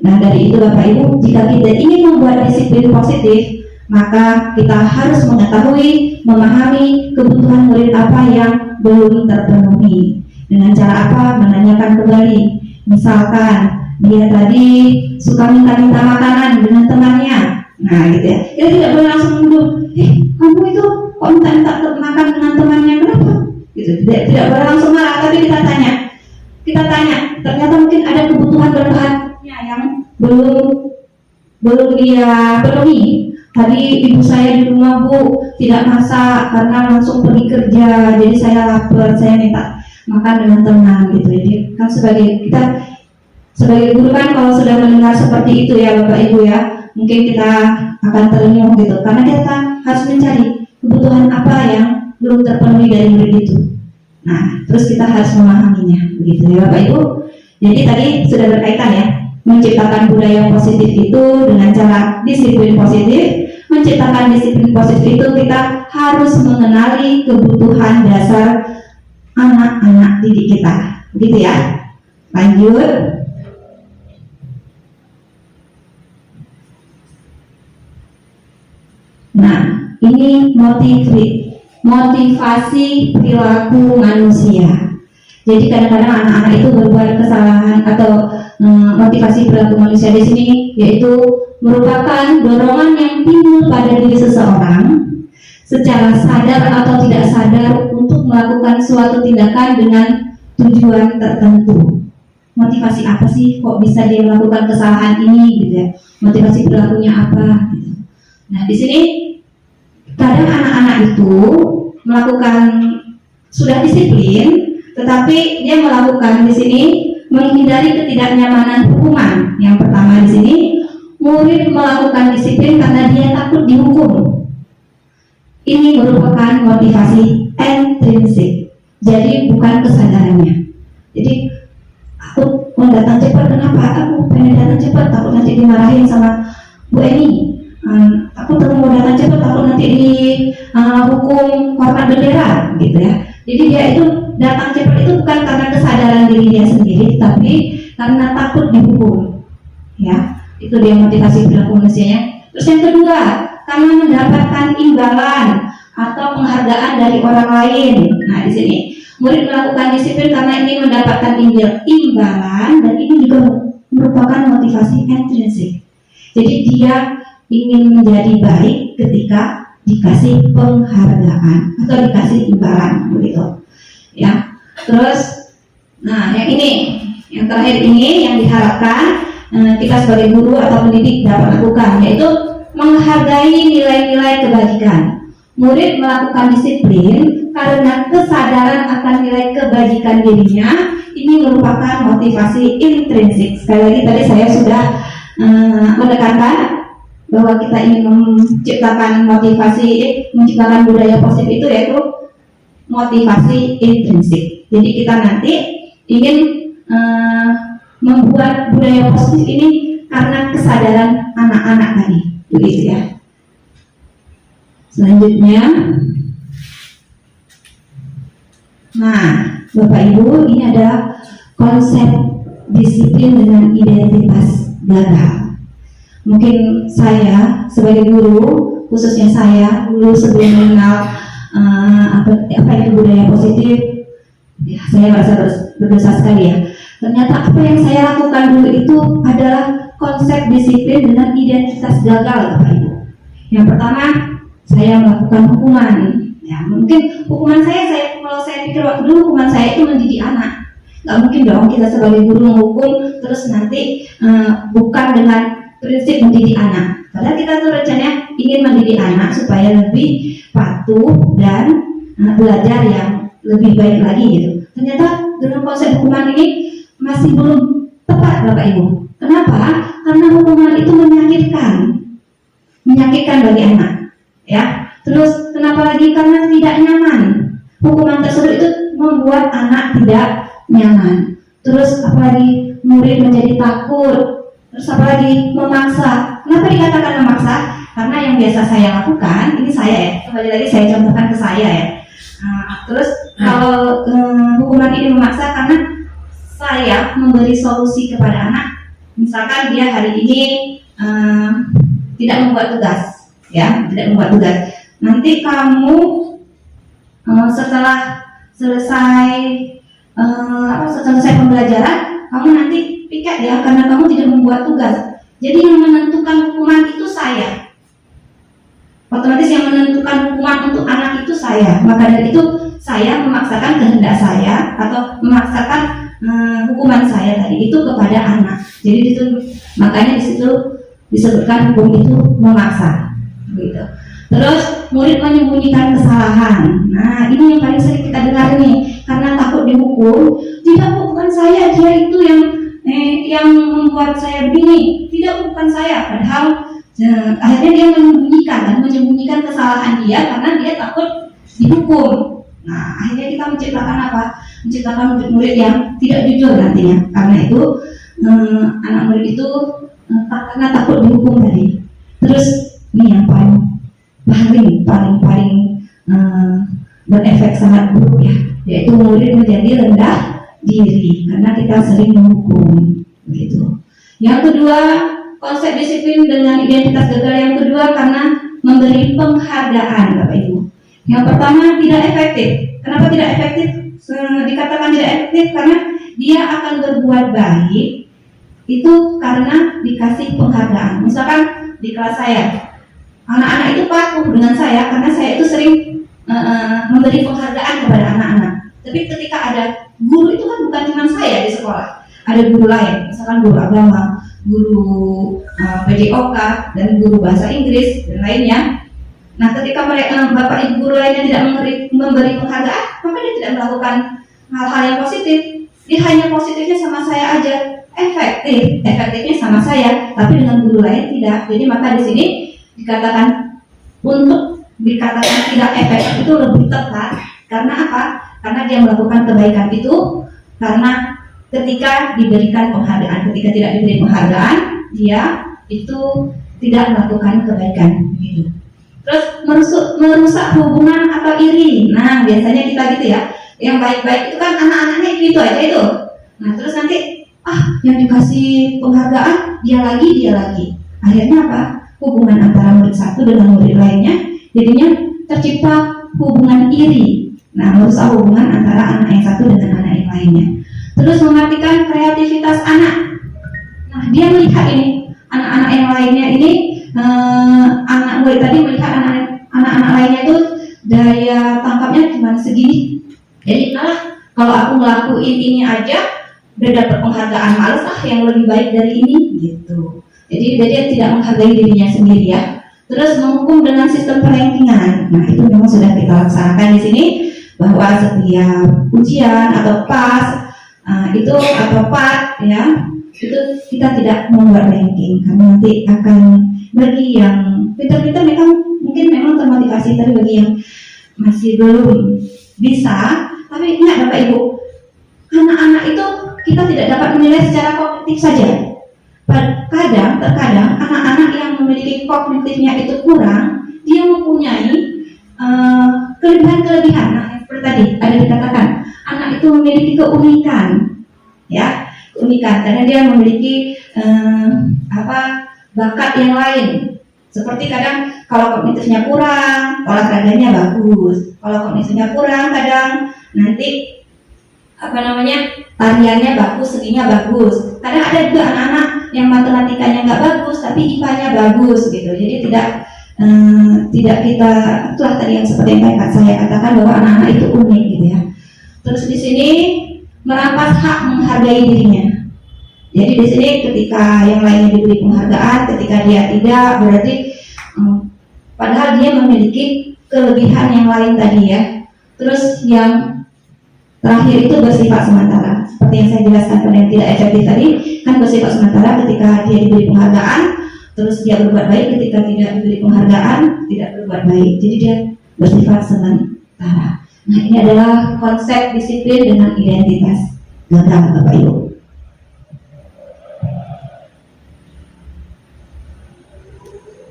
Nah, dari itu Bapak Ibu, jika kita ingin membuat disiplin positif, maka kita harus mengetahui, memahami kebutuhan murid apa yang belum terpenuhi. Dengan cara apa? Menanyakan kembali. Misalkan dia tadi suka minta-minta makanan dengan temannya. Nah, gitu ya. Kita tidak boleh langsung duduk, kamu itu kok minta-minta makan dengan temannya, kenapa? Gitu. Tidak boleh langsung marah, tapi kita tanya. Ternyata mungkin ada kebutuhan berbahannya yang belum dia penuhi. Tadi ibu saya di rumah Bu tidak masak karena langsung pergi kerja, jadi saya lapar, saya minta makan dengan tenang gitu. Jadi kan sebagai guru kan kalau sudah mendengar seperti itu ya Bapak Ibu ya, mungkin kita akan terenyuh gitu, karena kita harus mencari kebutuhan apa yang belum terpenuhi dari murid itu. Nah, terus kita harus memahaminya, begitu ya Bapak Ibu. Jadi tadi sudah berkaitan ya, menciptakan budaya positif itu dengan cara disiplin positif. Menciptakan disiplin positif itu kita harus mengenali kebutuhan dasar anak-anak didik kita, begitu ya. Lanjut. Nah, ini motivasi perilaku manusia. Jadi kadang-kadang anak-anak itu berbuat kesalahan atau motivasi perilaku manusia di sini yaitu merupakan dorongan yang timbul pada diri seseorang secara sadar atau tidak sadar untuk melakukan suatu tindakan dengan tujuan tertentu. Motivasi apa sih kok bisa dia melakukan kesalahan ini gitu ya? Motivasi perilakunya apa gitu. Nah, di sini kadang anak-anak itu melakukan sudah disiplin, tetapi dia melakukan di sini menghindari ketidaknyamanan hukuman. Yang pertama di sini, murid melakukan disiplin karena dia takut dihukum. Ini merupakan motivasi intrinsik, jadi bukan kesadarannya. Jadi aku mau datang cepat, kenapa? Aku pengen datang cepat, takut nanti dimarahin sama Bu Eni. Aku mau datang cepat, takut nanti dihukum hormat bendera, gitu ya. Jadi dia itu datang cepat itu bukan karena kesadaran diri dia sendiri, tapi karena takut dihukum. Ya, itu dia motivasi perilaku manusianya. Terus yang kedua, karena mendapatkan imbalan atau penghargaan dari orang lain. Nah, di sini murid melakukan disiplin karena ingin mendapatkan imbalan, dan ini juga merupakan motivasi intrinsik. Jadi dia ingin menjadi baik ketika dikasih penghargaan atau dikasih imbalan, begitu. Ya. Terus, nah yang ini, yang terakhir ini yang diharapkan kita sebagai guru atau pendidik dapat lakukan, yaitu menghargai nilai-nilai kebajikan. Murid melakukan disiplin karena kesadaran akan nilai kebajikan dirinya. Ini merupakan motivasi intrinsik. Sekali lagi tadi saya sudah menekankan bahwa kita ingin menciptakan menciptakan budaya positif itu yaitu motivasi intrinsik. Jadi kita nanti ingin membuat budaya positif ini karena kesadaran anak-anak tadi, begitu ya. Selanjutnya, nah Bapak Ibu, ini adalah konsep disiplin dengan identitas gagal. Mungkin saya sebagai guru, khususnya saya dulu sebelum mengenal apa itu budaya positif, ya, saya merasa berdosa sekali ya. Ternyata apa yang saya lakukan dulu itu adalah konsep disiplin dengan identitas gagal, Bapak Ibu. Yang pertama, saya melakukan hukuman. Ya, mungkin hukuman kalau saya pikir waktu dulu hukuman saya itu mendidik anak. Gak mungkin dong kita sebagai guru menghukum terus nanti bukan dengan prinsip mendidik anak. Padahal kita tuh rencananya ingin mendidik anak supaya lebih patuh dan belajar yang lebih baik lagi gitu. Ternyata dengan konsep hukuman ini masih belum tepat, Bapak Ibu. Kenapa? Karena hukuman itu menyakitkan bagi anak. Ya, terus kenapa lagi? Karena tidak nyaman. Hukuman tersebut itu membuat anak tidak nyaman. Terus apalagi murid menjadi takut. Terus apalagi memaksa. Kenapa dikatakan memaksa? Karena yang biasa saya lakukan, ini saya ya. Kembali lagi saya contohkan ke saya ya. Terus kalau hukuman ini memaksa karena saya memberi solusi kepada anak. Misalkan dia hari ini tidak membuat tugas. Ya, tidak membuat tugas. Nanti kamu setelah selesai pembelajaran, kamu nanti piket ya, karena kamu tidak membuat tugas. Jadi yang menentukan hukuman itu saya. Otomatis yang menentukan hukuman untuk anak itu saya. Maka dari itu saya memaksakan kehendak saya atau memaksakan hukuman saya tadi itu kepada anak. Jadi itu makanya di situ disebutkan hukum itu memaksa. Gitu. Terus murid menyembunyikan kesalahan. Nah ini yang paling sering kita dengar nih, karena takut dihukum. Tidak, bukan saya, dia itu yang membuat saya begini. Tidak, bukan saya. Padahal akhirnya dia menyembunyikan kesalahan dia karena dia takut dihukum. Nah akhirnya kita menciptakan apa? Menciptakan murid-murid yang tidak jujur nantinya. Karena itu anak murid itu karena takut dihukum tadi. Terus ini yang paling berefek sangat buruk ya, yaitu murid menjadi rendah diri karena kita sering menghukum, begitu. Yang kedua, konsep disiplin dengan identitas gagal yang kedua karena memberi penghargaan, Bapak Ibu. Yang pertama, tidak efektif. Kenapa tidak efektif? Dikatakan tidak efektif karena dia akan berbuat baik itu karena dikasih penghargaan. Misalkan di kelas saya, anak-anak itu patuh dengan saya karena saya itu sering memberi penghargaan kepada anak-anak. Tapi ketika ada guru, itu kan bukan cuma saya di sekolah, ada guru lain, misalkan guru agama, guru PJOK, dan guru bahasa Inggris dan lainnya. Nah, ketika mereka bapak ibu guru lainnya tidak memberi penghargaan, maka dia tidak melakukan hal-hal yang positif. Dia hanya positifnya sama saya aja, efektifnya sama saya, tapi dengan guru lain tidak. Jadi maka di sini dikatakan, untuk dikatakan tidak efektif itu lebih tepat. Karena apa? Karena dia melakukan kebaikan itu karena ketika diberikan penghargaan. Ketika tidak diberi penghargaan, dia itu tidak melakukan kebaikan, begitu. Terus merusak hubungan atau iri. Nah, biasanya kita gitu ya. Yang baik-baik itu kan anak-anaknya gitu aja itu. Nah, terus nanti yang dikasih penghargaan dia lagi. Akhirnya apa? Hubungan antara murid satu dengan murid lainnya jadinya tercipta hubungan iri. Nah, merusak hubungan antara anak yang satu dengan anak yang lainnya. Terus mematikan kreativitas anak. Nah, dia melihat ini anak-anak yang lainnya ini, anak murid tadi melihat anak-anak lainnya itu daya tangkapnya cuma segini. Jadi kalau aku ngelakuin ini aja udah dapat penghargaan, males yang lebih baik dari ini gitu. Jadi dia tidak menghargai dirinya sendiri ya. Terus menghukum dengan sistem perankingan. Nah, itu memang sudah kita laksanakan di sini, bahwa setiap ujian atau pas itu atau part ya, itu kita tidak membuat ranking karena nanti akan bagi yang pintar-pintar memang termotivasi, tapi bagi yang masih belum bisa, tapi ingat Bapak Ibu, anak-anak itu kita tidak dapat menilai secara kognitif saja. Terkadang anak-anak yang memiliki kognitifnya itu kurang, dia mempunyai kelebihan-kelebihan. Nah, seperti tadi ada dikatakan, anak itu memiliki keunikan, ya, keunikan karena dia memiliki bakat yang lain. Seperti kadang kalau kognitifnya kurang, olahraganya bagus. Kalau kognitifnya kurang, kadang nanti tariannya bagus, seninya bagus. Kadang ada juga anak-anak yang matematikanya nggak bagus, tapi IPA-nya bagus gitu. Jadi tidak kita, itulah tadi yang seperti yang saya katakan bahwa anak-anak itu unik gitu ya. Terus di sini merampas hak menghargai dirinya. Jadi di sini ketika yang lainnya diberi penghargaan, ketika dia tidak, berarti padahal dia memiliki kelebihan yang lain tadi ya. Terus yang terakhir itu bersifat sementara. Seperti yang saya jelaskan pada yang tidak efektif tadi, kan bersifat sementara. Ketika dia diberi penghargaan, terus dia berbuat baik. Ketika tidak diberi penghargaan, tidak berbuat baik. Jadi dia bersifat sementara. Nah, ini adalah konsep disiplin dengan identitas gagal, Bapak Ibu.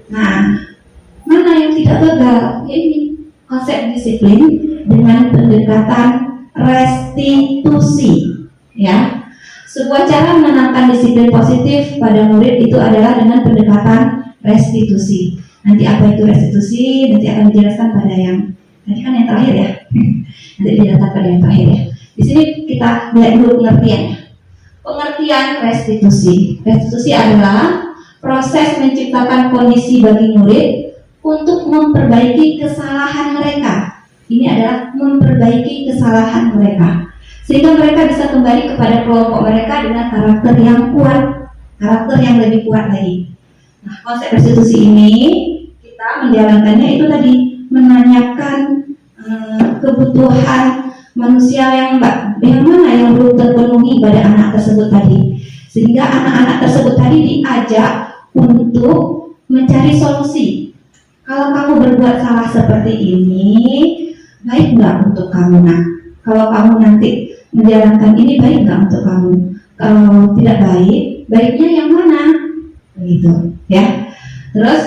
Nah, mana yang tidak gagal? Ini konsep disiplin dengan pendekatan restitusi, ya. Sebuah cara menanamkan disiplin positif pada murid itu adalah dengan pendekatan restitusi. Nanti apa itu restitusi? Nanti akan dijelaskan pada yang tadi kan yang terakhir ya. Nanti dijelaskan pada yang terakhir ya. Di sini kita lihat dulu pengertiannya. Pengertian restitusi. Restitusi adalah proses menciptakan kondisi bagi murid untuk memperbaiki kesalahan mereka. Ini adalah memperbaiki kesalahan mereka, sehingga mereka bisa kembali kepada kelompok mereka dengan karakter yang kuat, karakter yang lebih kuat lagi. Nah, konsep restitusi ini kita menjalankannya itu tadi, menanyakan kebutuhan manusia yang mana yang belum terpenuhi pada anak tersebut tadi, sehingga anak-anak tersebut tadi diajak untuk mencari solusi. Kalau kamu berbuat salah seperti ini, baik nggak untuk kamu nak? Kalau kamu nanti menjalankan ini, baik nggak untuk kamu? Kalau tidak baik, baiknya yang mana? Begitu, ya. Terus,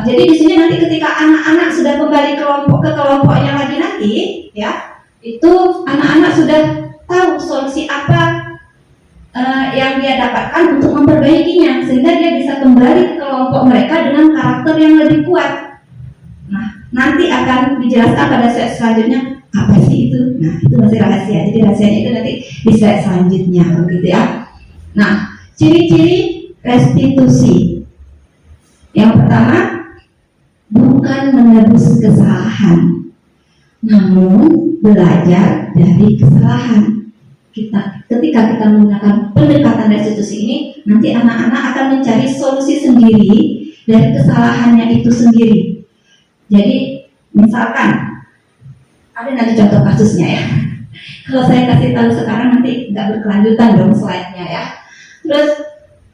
jadi di sini nanti ketika anak-anak sudah kembali ke kelompoknya lagi nanti, ya, itu anak-anak sudah tahu solusi apa yang dia dapatkan untuk memperbaikinya, sehingga dia bisa kembali ke kelompok mereka dengan karakter yang lebih kuat. nanti akan dijelaskan pada slide selanjutnya apa sih itu. Nah, itu masih rahasia. Jadi rahasianya itu nanti di slide selanjutnya, begitu ya. Nah, ciri-ciri restitusi. Yang pertama, bukan menebus kesalahan, namun belajar dari kesalahan. Ketika kita menggunakan pendekatan restitusi ini, nanti anak-anak akan mencari solusi sendiri dari kesalahannya itu sendiri. Jadi, misalkan ada nanti contoh kasusnya ya. Kalau saya kasih tahu sekarang nanti nggak berkelanjutan dong slide-nya ya. Terus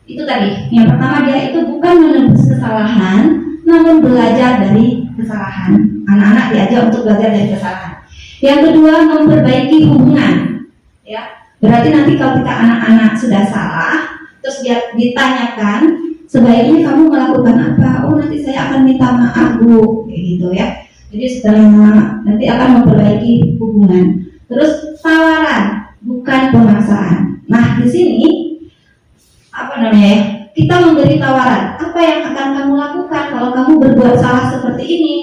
itu tadi, yang pertama dia itu bukan menebus kesalahan, namun belajar dari kesalahan. Anak-anak diajak untuk belajar dari kesalahan. Yang kedua, memperbaiki hubungan. Ya, berarti nanti kalau kita anak-anak sudah salah, terus dia ditanyakan, sebaiknya kamu melakukan apa? Oh, nanti saya akan minta maaf bu, kayak gitu ya. Jadi setelah nanti akan memperbaiki hubungan. Terus tawaran, bukan pemaksaan. Nah, di sini apa namanya ya? Kita memberi tawaran. Apa yang akan kamu lakukan kalau kamu berbuat salah seperti ini?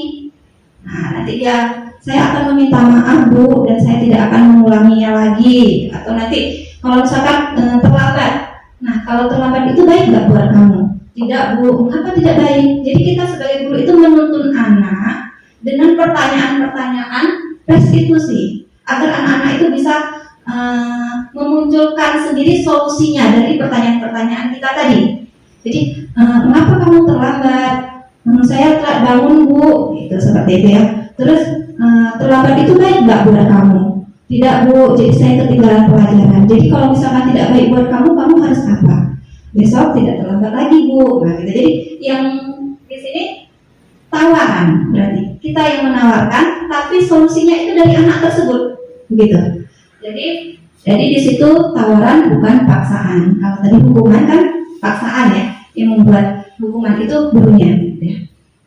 Nah, nanti saya akan meminta maaf bu, dan saya tidak akan mengulanginya lagi. Atau nanti kalau misalkan terlambat. Nah, kalau terlambat itu baik nggak buat kamu? Tidak bu, mengapa tidak baik? Jadi kita sebagai guru itu menuntun anak dengan pertanyaan-pertanyaan restitusi agar anak-anak itu bisa memunculkan sendiri solusinya dari pertanyaan-pertanyaan kita tadi. Jadi mengapa kamu terlambat? Saya telat bangun bu, itu seperti itu ya. Terus terlambat itu baik nggak buat kamu? Tidak bu, jadi saya ketinggalan pelajaran. Jadi kalau misalkan tidak baik buat kamu, kamu harus apa? Besok tidak terlambat lagi bu. Nah, gitu. Jadi yang di sini tawaran, berarti kita yang menawarkan, tapi solusinya itu dari anak tersebut, begitu. Jadi di situ tawaran bukan paksaan. Kalau tadi hukuman kan paksaan ya, yang membuat hukuman itu gurunya. Gitu ya.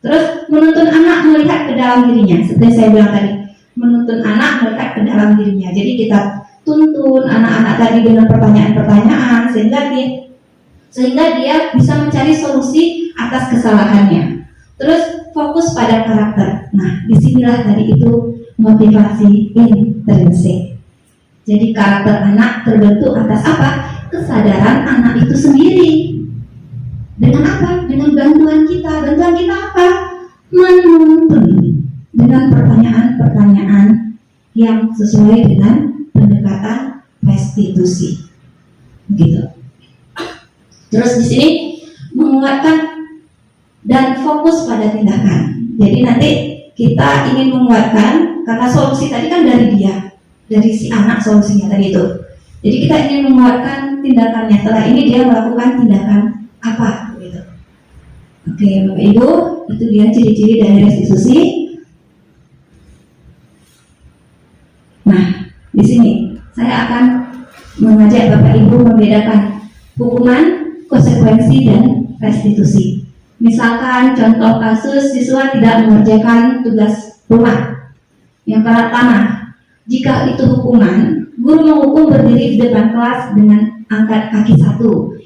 Terus menuntun anak melihat ke dalam dirinya, seperti saya bilang tadi, menuntun anak melihat ke dalam dirinya. Jadi kita tuntun anak-anak tadi dengan pertanyaan-pertanyaan sehingga dia bisa mencari solusi atas kesalahannya. Terus fokus pada karakter. Nah, disinilah tadi itu motivasi intrinsik. Jadi karakter anak terbentuk atas apa? Kesadaran anak itu sendiri. Dengan apa? Dengan bantuan kita. Bantuan kita apa? Menuntun dengan pertanyaan-pertanyaan yang sesuai dengan pendekatan restitusi. Begitu. Terus di sini menguatkan dan fokus pada tindakan. Jadi nanti kita ingin menguatkan, karena solusi tadi kan dari dia, dari si anak solusinya tadi itu. Jadi kita ingin menguatkan tindakannya. Setelah ini dia melakukan tindakan apa? Gitu. Oke, Bapak Ibu, itu dia ciri-ciri dari restitusi. Nah, di sini saya akan mengajak Bapak Ibu membedakan hukuman, konsekuensi, dan restitusi. Misalkan contoh kasus siswa tidak mengerjakan tugas rumah. Yang pertama, jika itu hukuman, guru menghukum berdiri di depan kelas dengan angkat kaki 1.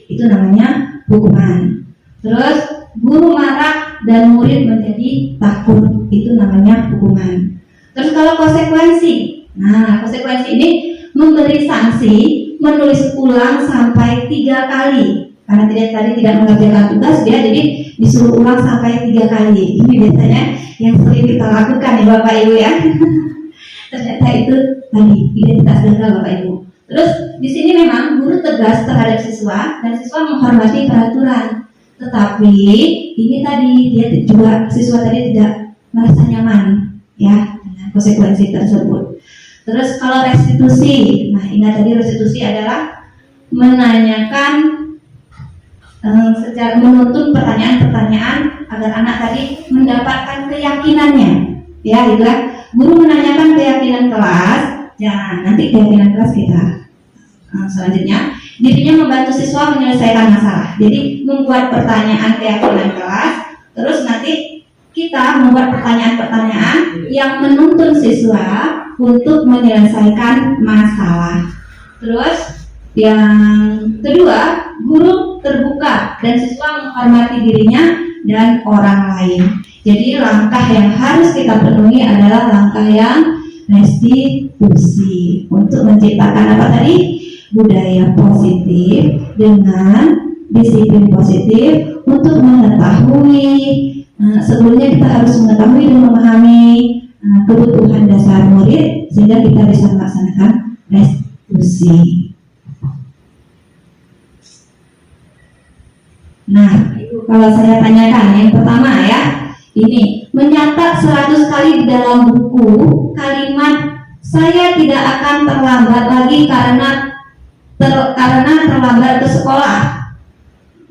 Itu namanya hukuman. Terus guru marah dan murid menjadi takut. Itu namanya hukuman. Terus kalau konsekuensi, nah konsekuensi ini memberi sanksi menulis ulang sampai 3 kali. Karena tadi tidak mengerjakan tugas, dia jadi disuruh ulang sampai 3 kali. Ini biasanya yang sering kita lakukan ya Bapak Ibu ya. Ternyata itu tadi identitas gagal Bapak Ibu. Terus di sini memang guru tegas terhadap siswa dan siswa menghormati peraturan. Tetapi ini tadi dia juga siswa tadi tidak merasa nyaman ya dengan konsekuensi tersebut. Terus kalau restitusi, nah ingat tadi restitusi adalah menanyakan secara menuntun pertanyaan-pertanyaan agar anak tadi mendapatkan keyakinannya. Ya, itulah guru menanyakan keyakinan kelas. Ya, nanti keyakinan kelas kita selanjutnya. Dirinya membantu siswa menyelesaikan masalah. Jadi membuat pertanyaan keyakinan kelas. Terus nanti kita membuat pertanyaan-pertanyaan yang menuntun siswa untuk menyelesaikan masalah. Terus yang kedua, guru terbuka dan siswa menghormati dirinya dan orang lain. Jadi langkah yang harus kita penuhi adalah langkah yang restitusi untuk menciptakan apa tadi? Budaya positif dengan disiplin positif untuk mengetahui sebelumnya kita harus mengetahui dan memahami kebutuhan dasar murid sehingga kita bisa melaksanakan restitusi. Nah, kalau saya tanyakan yang pertama ya, ini mencatat 100 kali di dalam buku kalimat saya tidak akan terlambat lagi karena terlambat ke sekolah.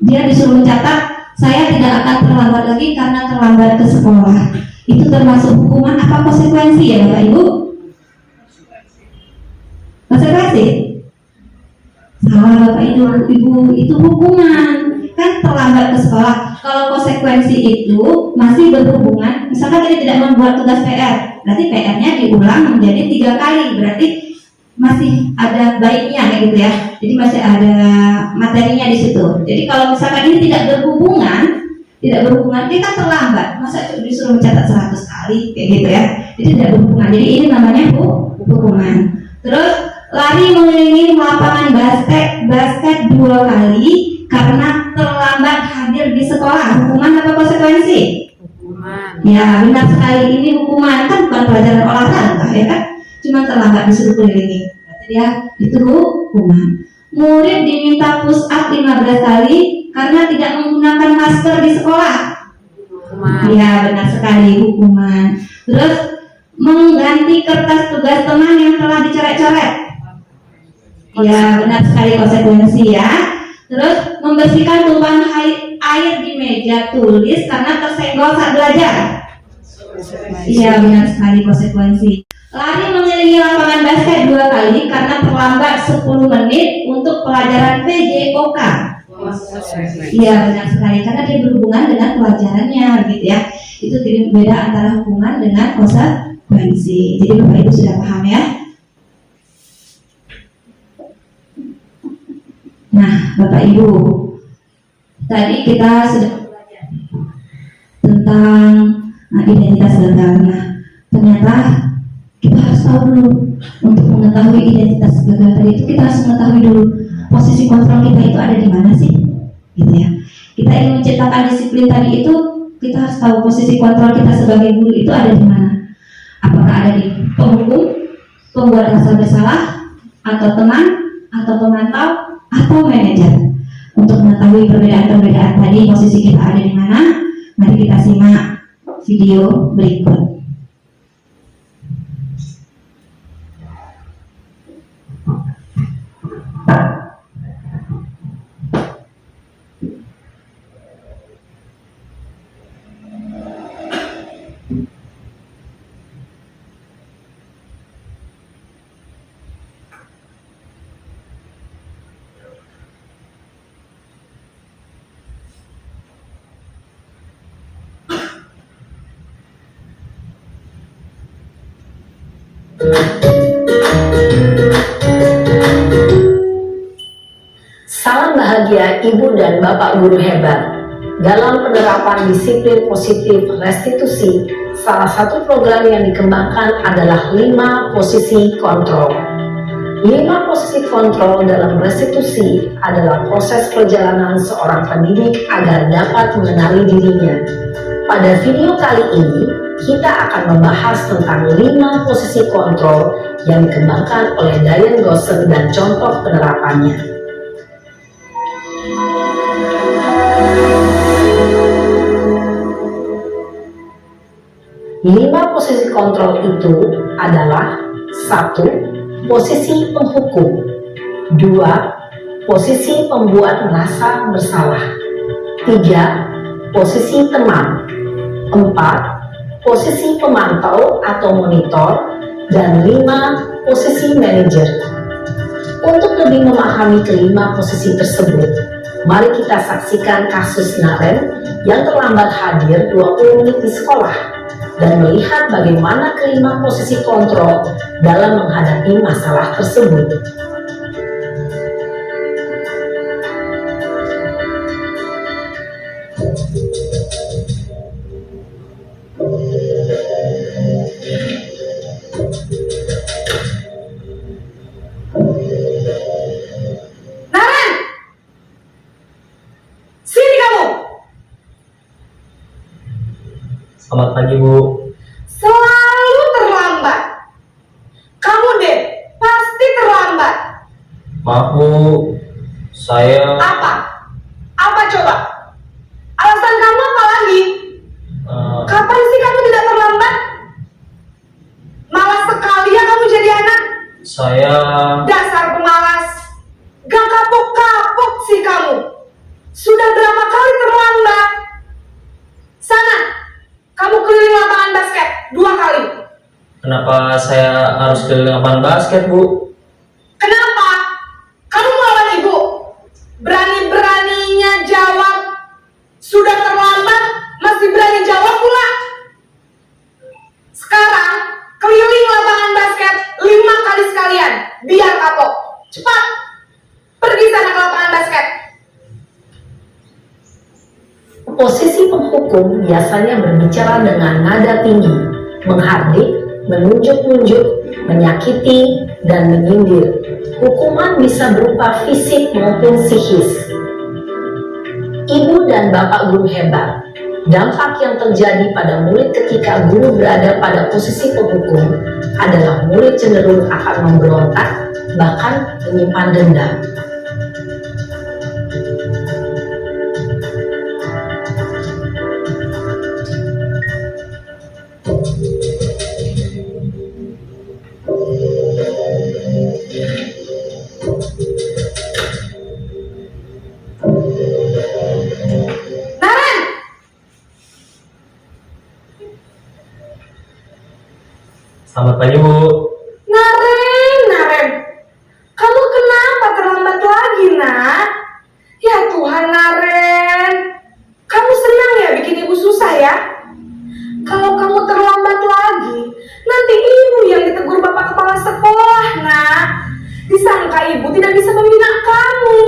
Dia disuruh mencatat saya tidak akan terlambat lagi karena terlambat ke sekolah. Itu termasuk hukuman apa konsekuensi ya Bapak Ibu? Konsekuensi? Salah Bapak Ibu, itu hukuman. Kan terlambat ke sekolah. Kalau konsekuensi itu masih berhubungan, misalkan kita tidak membuat tugas PR, berarti PR-nya diulang menjadi 3 kali, berarti masih ada baiknya kayak gitu ya. Jadi masih ada materinya di situ. Jadi kalau misalkan ini tidak berhubungan, kita terlambat, masa disuruh mencatat 100 kali kayak gitu ya. Jadi tidak berhubungan. Jadi ini namanya hukuman. Terus lari mengelilingi lapangan basket 2 kali karena terlambat hadir di sekolah. Hukuman apa konsekuensi? Hukuman. Ya benar sekali, ini hukuman, kan bukan pelajaran olahraga ya kan, cuma terlambat disuruh kelilingi, berarti dia itu hukuman. Murid diminta push up 15 kali karena tidak menggunakan masker di sekolah. Hukuman. Ya benar sekali, hukuman. Terus mengganti kertas tugas teman yang telah dicoret-coret. Ya benar sekali, konsekuensi ya. Terus membersihkan tumpahan air di meja tulis karena tersenggol saat belajar. Iya benar sekali, konsekuensi. Lari mengelilingi lapangan basket 2 kali karena terlambat 10 menit untuk pelajaran PJOK. Iya benar sekali, karena dia berhubungan dengan pelajarannya gitu ya. Itu beda antara hukuman dengan konsekuensi. Jadi Bapak Ibu sudah paham ya. Nah, Bapak Ibu, tadi kita sudah belajar tentang identitas gagal. Nah, ternyata kita harus tahu dulu, untuk mengetahui identitas gagal tadi itu kita harus mengetahui dulu posisi kontrol kita itu ada di mana sih, gitu ya. Kita ingin menciptakan disiplin tadi itu, kita harus tahu posisi kontrol kita sebagai guru itu ada di mana. Apakah ada di penghukum, pembuat rasa bersalah, atau teman, atau pemantau, atau manajer. Untuk mengetahui perbedaan-perbedaan tadi, posisi kita ada di mana, mari kita simak video berikut. Salam bahagia Ibu dan Bapak guru hebat. Dalam penerapan disiplin positif restitusi, salah satu program yang dikembangkan adalah 5 posisi kontrol. 5 posisi kontrol dalam restitusi adalah proses perjalanan seorang pendidik agar dapat mengenali dirinya. Pada video kali ini, kita akan membahas tentang 5 posisi kontrol yang dikembangkan oleh Diane Gossen dan contoh penerapannya. Lima posisi kontrol itu adalah: 1. Posisi penghukum. 2. Posisi pembuat merasa bersalah. 3. Posisi teman. 4. Posisi pemantau atau monitor. Dan 5. Posisi manajer. Untuk lebih memahami kelima posisi tersebut, mari kita saksikan kasus Naren yang terlambat hadir 20 menit di sekolah dan melihat bagaimana kelima posisi kontrol dalam menghadapi masalah tersebut. Selamat pagi, Bu. Selalu terlambat. Kamu deh, pasti terlambat. Maaf, Bu. Saya Apa? Apa coba? Alasan kamu apa lagi? Kapan sih kamu tidak terlambat? Malas sekali ya kamu jadi anak. saya Dasar pemalas. Gak kapok-kapok sih kamu. Sudah berapa kali terlambat? Sana, kamu keliling lapangan basket 2 kali. Kenapa saya harus keliling lapangan basket, Bu? Kenapa? Kamu melawan ibu. Berani-beraninya jawab. Sudah terlambat, masih berani jawab pula. Sekarang, keliling lapangan basket 5 kali sekalian. Biar kapok. Cepat. Pergi sana ke lapangan basket. Posisi penghukum biasanya berbicara dengan nada tinggi, menghardik, menunjuk-nunjuk, menyakiti, dan menyindir. Hukuman bisa berupa fisik maupun psikis. Ibu dan bapak guru hebat. Dampak yang terjadi pada murid ketika guru berada pada posisi penghukum adalah murid cenderung akan memberontak, bahkan menyimpan dendam. Naren! Selamat pagi, Bu. Naren. Kamu kenapa terlambat lagi, nak? Ya Tuhan, Naren. Kamu senang ya bikin ibu susah ya? Kalau kamu terlambat lagi, nanti ibu yang ditegur bapak kepala sekolah, nak. Disangka ibu tidak bisa membina kamu.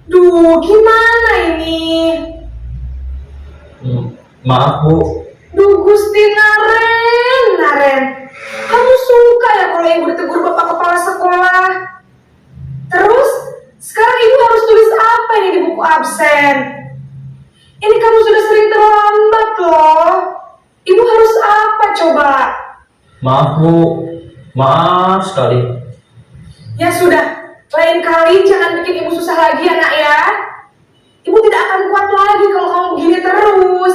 Duh, gimana ini? Maaf, Bu. Duh, Gusti Naren. Kamu suka ya kalau ibu ditegur bapak kepala sekolah? Terus, sekarang ibu harus tulis apa ini di buku absen? Ini kamu sudah sering terlambat loh. Ibu harus apa coba? Maaf, Bu. Maaf sekali. Ya sudah, lain kali jangan bikin ibu susah lagi ya nak ya. Ibu tidak akan kuat lagi kalau kamu begini terus.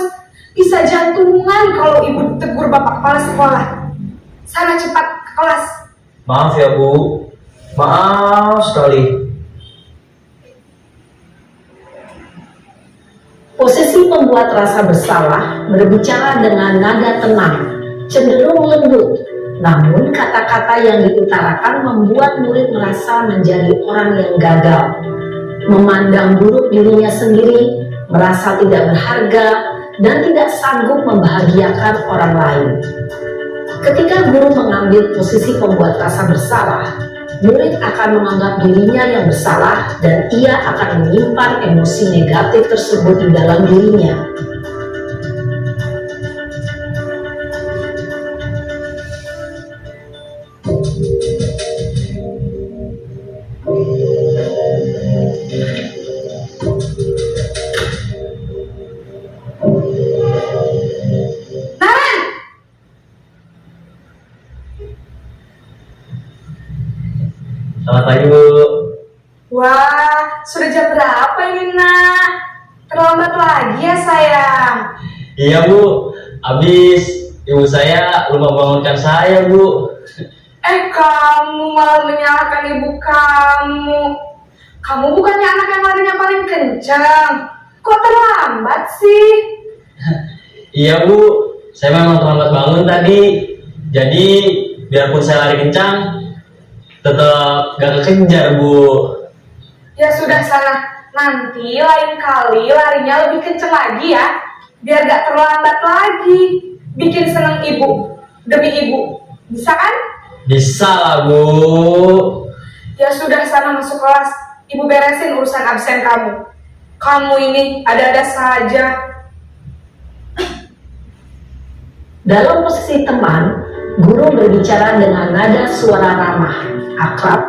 Bisa jantungan kalau ibu tegur bapak kepala sekolah. Sana cepat ke kelas. Maaf ya, Bu. Maaf sekali. Posisi pembuat rasa bersalah berbicara dengan nada tenang, cenderung lembut. Namun kata-kata yang diutarakan membuat murid merasa menjadi orang yang gagal, memandang buruk dirinya sendiri, merasa tidak berharga, dan tidak sanggup membahagiakan orang lain. Ketika guru mengambil posisi pembuat rasa bersalah, murid akan menganggap dirinya yang bersalah dan ia akan menyimpan emosi negatif tersebut di dalam dirinya. Naren! Selamat pagi, Bu. Wah, sudah jam berapa ini nak? Terlambat lagi ya sayang. Iya, Bu. Habis ibu saya lupa bangunkan saya, Bu. Kamu malah menyalahkan ibu kamu. Kamu bukannya anak yang larinya paling kencang. Kok terlambat sih? Iya, Bu. Saya memang terlambat bangun tadi. Jadi, biarpun saya lari kencang, tetap gak kekejar, Bu. Ya sudah sana. Nanti lain kali larinya lebih kencang lagi ya. Biar gak terlambat lagi. Bikin seneng ibu. Demi ibu. Bisa kan? Bisa lah, Bu. Ya sudah sana masuk kelas. Ibu beresin urusan absen kamu. Kamu ini ada-ada saja. Dalam posisi teman, guru berbicara dengan nada suara ramah, akrab,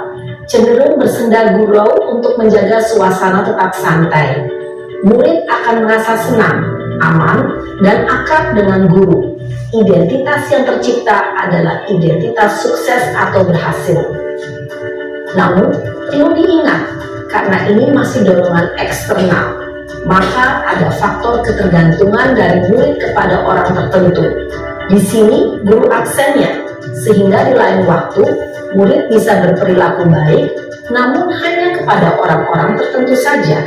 cenderung bersenda gurau untuk menjaga suasana tetap santai. Murid akan merasa senang aman, dan akrab dengan guru. Identitas yang tercipta adalah identitas sukses atau berhasil. Namun, perlu diingat, karena ini masih dorongan eksternal, maka ada faktor ketergantungan dari murid kepada orang tertentu. Di sini, guru aksennya, sehingga di lain waktu, murid bisa berperilaku baik, namun hanya kepada orang-orang tertentu saja.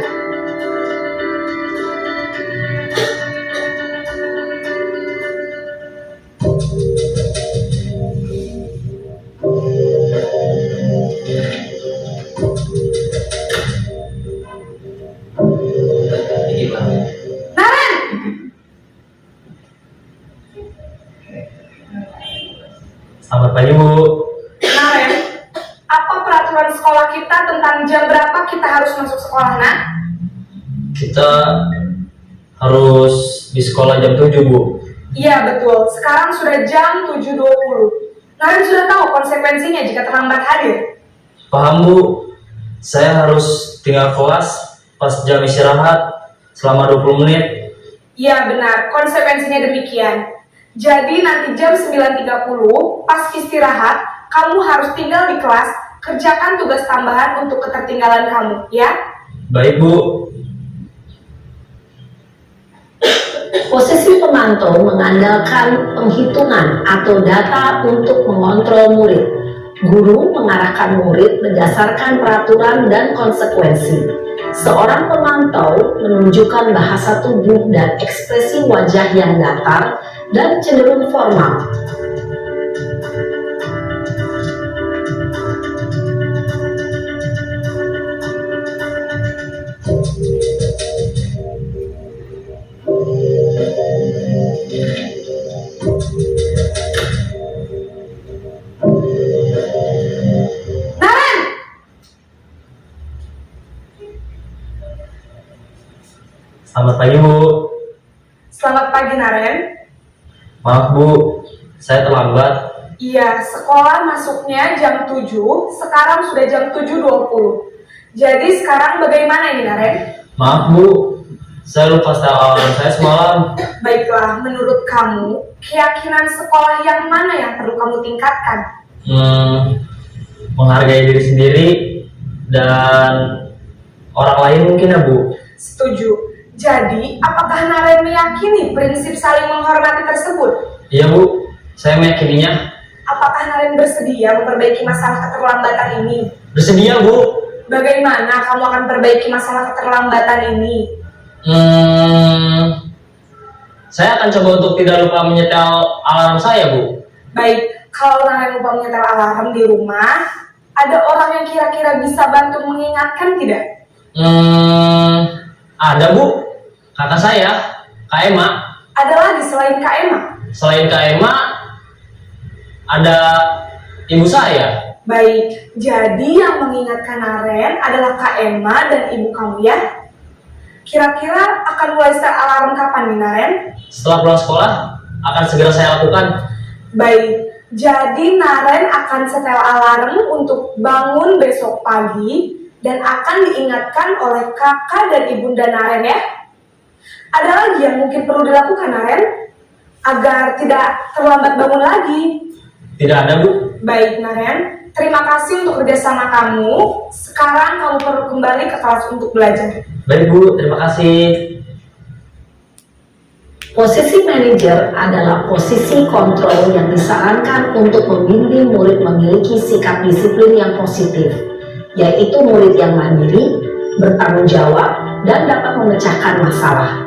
Selamat pagi, Bu. Naren, apa peraturan sekolah kita tentang jam berapa kita harus masuk sekolah, nak? Kita harus di sekolah jam 7, Bu. Iya, betul. Sekarang sudah jam 7.20. Naren sudah tahu konsekuensinya jika terlambat hadir. Paham, Bu. Saya harus tinggal kelas pas jam istirahat selama 20 menit. Iya, benar. Konsekuensinya demikian. Jadi nanti jam 9.30 pas istirahat, kamu harus tinggal di kelas, kerjakan tugas tambahan untuk ketertinggalan kamu, ya? Baik, Bu. Posisi pemantau mengandalkan penghitungan atau data untuk mengontrol murid. Guru mengarahkan murid berdasarkan peraturan dan konsekuensi. Seorang pemantau menunjukkan bahasa tubuh dan ekspresi wajah yang datar dan cenderung formal. Selamat pagi, Bu. Selamat pagi, Naren. Maaf, Bu. Saya terlambat. Iya, sekolah masuknya jam 7, sekarang sudah jam 7.20. Jadi sekarang bagaimana ini, Naren? Maaf, Bu. Saya lupa setel alarm saya semalam. Baiklah, menurut kamu, keyakinan sekolah yang mana yang perlu kamu tingkatkan? Menghargai diri sendiri dan orang lain mungkin, ya, Bu. Setuju. Jadi, apakah Naren meyakini prinsip saling menghormati tersebut? Iya, Bu. Saya meyakininya. Apakah Naren bersedia memperbaiki masalah keterlambatan ini? Bersedia, Bu. Bagaimana kamu akan perbaiki masalah keterlambatan ini? Saya akan coba untuk tidak lupa menyetel alarm saya, Bu. Baik, kalau Naren lupa menyetel alarm di rumah, ada orang yang kira-kira bisa bantu mengingatkan tidak? Ada, Bu. Kakak saya, Kak Emma. Ada lagi selain Kak Emma? Selain Kak Emma, ada ibu saya. Baik, jadi yang mengingatkan Naren adalah Kak Emma dan ibu kamu, ya? Kira-kira akan mulai start alarm kapan nih, Naren? Setelah pulang sekolah, akan segera saya lakukan. Baik, jadi Naren akan setel alarm untuk bangun besok pagi dan akan diingatkan oleh kakak dan ibunda Naren, ya? Ada lagi yang mungkin perlu dilakukan, Naren, agar tidak terlambat bangun lagi? Tidak ada, Bu. Baik, Naren. Terima kasih untuk kerjasama kamu. Sekarang kamu perlu kembali ke kelas untuk belajar. Baik, Bu. Terima kasih. Posisi manajer adalah posisi kontrol yang disarankan untuk membimbing murid memiliki sikap disiplin yang positif, yaitu murid yang mandiri, bertanggung jawab, dan dapat memecahkan masalah.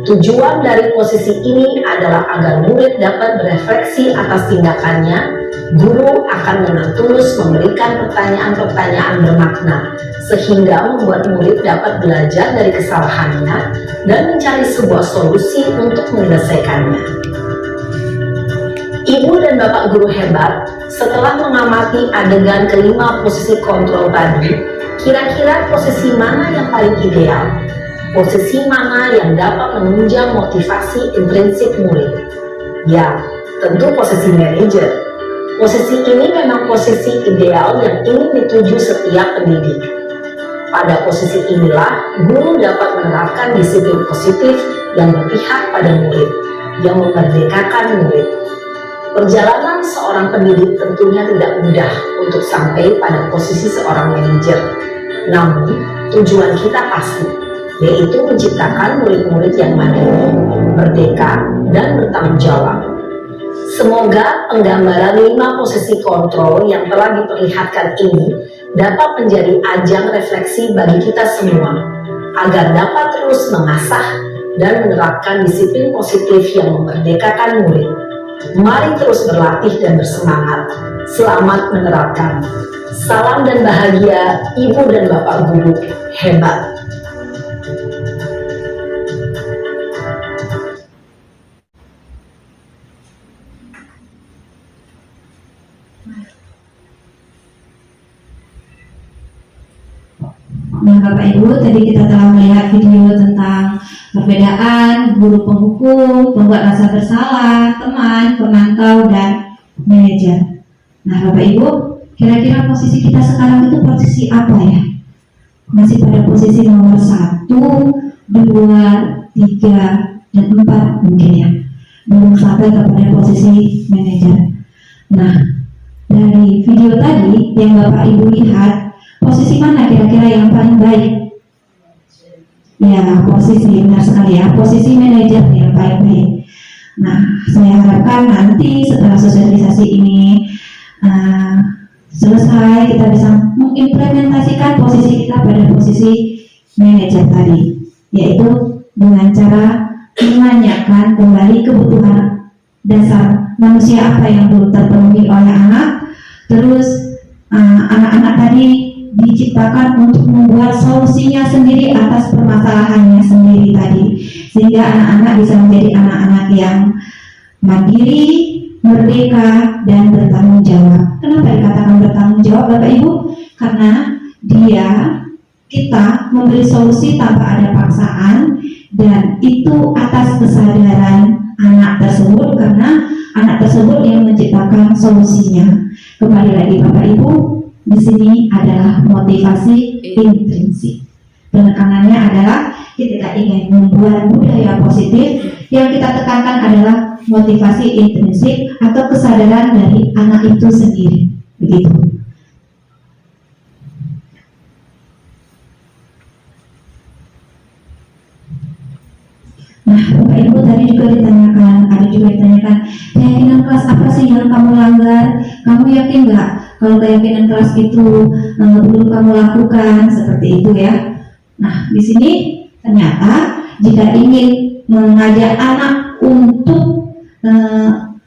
Tujuan dari posisi ini adalah agar murid dapat berefleksi atas tindakannya. Guru akan dengan tulus memberikan pertanyaan-pertanyaan bermakna, sehingga membuat murid dapat belajar dari kesalahannya dan mencari sebuah solusi untuk menyelesaikannya. Ibu dan bapak guru hebat, setelah mengamati adegan kelima posisi kontrol tadi, kira-kira posisi mana yang paling ideal? Posisi mana yang dapat menunjang motivasi intrinsik murid? Ya, tentu posisi manajer. Posisi ini memang posisi ideal yang ingin dituju setiap pendidik. Pada posisi inilah, guru dapat menerapkan disiplin positif yang berpihak pada murid, yang memerdekakan murid. Perjalanan seorang pendidik tentunya tidak mudah untuk sampai pada posisi seorang manajer. Namun, tujuan kita pasti, yaitu menciptakan murid-murid yang mandiri, merdeka, dan bertanggung jawab. Semoga penggambaran 5 posisi kontrol yang telah diperlihatkan ini dapat menjadi ajang refleksi bagi kita semua, agar dapat terus mengasah dan menerapkan disiplin positif yang memerdekakan murid. Mari terus berlatih dan bersemangat. Selamat menerapkan. Salam dan bahagia, Ibu dan Bapak Guru hebat. Nah, Bapak Ibu, tadi kita telah melihat video tentang perbedaan guru penghukum, pembuat rasa bersalah, teman, pemantau, dan manajer. Nah, Bapak Ibu, kira-kira posisi kita sekarang itu posisi apa ya? Masih pada posisi nomor 1, 2, 3, dan 4 mungkin ya. Belum sampai kepada posisi manajer. Nah, dari video tadi yang Bapak Ibu lihat, posisi mana kira-kira yang paling baik? Ya, posisi, benar sekali ya, posisi manajer yang paling baik. Nah, saya harapkan nanti setelah sosialisasi ini selesai, kita bisa mengimplementasikan posisi kita pada posisi manajer tadi, yaitu dengan cara menanyakan kembali kebutuhan dasar manusia apa yang belum terpenuhi oleh anak. Terus anak-anak tadi diciptakan untuk membuat solusinya sendiri atas permasalahannya sendiri tadi, sehingga anak-anak bisa menjadi anak-anak yang mandiri, merdeka, dan bertanggung jawab. Kenapa dikatakan bertanggung jawab, Bapak Ibu? Karena kita memberi solusi tanpa ada paksaan, dan itu atas kesadaran anak tersebut, karena anak tersebut yang menciptakan solusinya. Kembali lagi Bapak Ibu, di sini adalah motivasi intrinsik. Penekanannya adalah kita ingin membuat budaya positif. Yang kita tekankan adalah motivasi intrinsik atau kesadaran dari anak itu sendiri. Begitu. Nah, Bapak Ibu tadi juga ditanyakan, keyakinan kelas apa sih yang kamu langgar? Kamu yakin nggak kalau keyakinan kelas itu belum kamu lakukan, seperti itu ya? Nah, di sini ternyata jika ingin mengajak anak untuk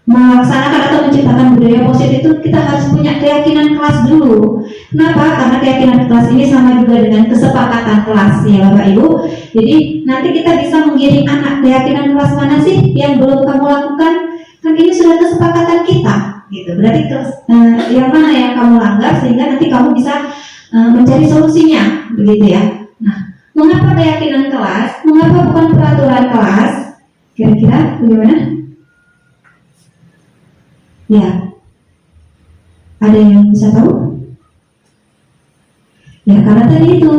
melaksanakan atau menciptakan budaya positif itu, kita harus punya keyakinan kelas dulu. Kenapa? Karena keyakinan kelas ini sama juga dengan kesepakatan kelas ya Bapak Ibu. Jadi nanti kita bisa menggiring anak, keyakinan kelas mana sih yang belum kamu lakukan? Kan ini sudah kesepakatan kita gitu. Berarti yang mana yang kamu langgar sehingga nanti kamu bisa mencari solusinya, begitu ya. Nah, mengapa keyakinan kelas? Mengapa bukan peraturan kelas? Kira-kira bagaimana? Ya, ada yang bisa tahu? Ya, karena tadi itu,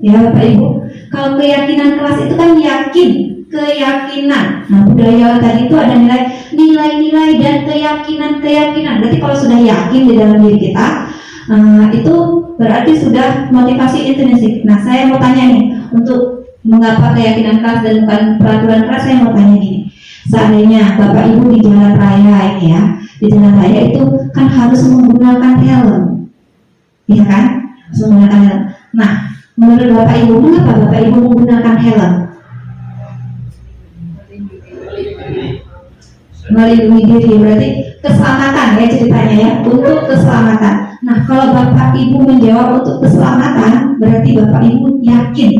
ya Bapak Ibu, kalau keyakinan kelas itu kan yakin, keyakinan. Nah, budaya tadi itu ada nilai-nilai dan keyakinan. Berarti kalau sudah yakin di dalam diri kita, itu berarti sudah motivasi intrinsik. Nah, saya mau tanya nih, untuk mengapa keyakinan kelas dan bukan peraturan kelas, saya mau tanya gini. Seandainya Bapak Ibu di jalan raya ini ya, di jalan raya itu kan harus menggunakan helm, ya kan? Harus menggunakan helm. Nah, menurut Bapak Ibu, mengapa Bapak Ibu menggunakan helm? Melindungi diri, berarti keselamatan ya ceritanya ya, untuk keselamatan. Nah, kalau Bapak Ibu menjawab untuk keselamatan, berarti Bapak Ibu yakin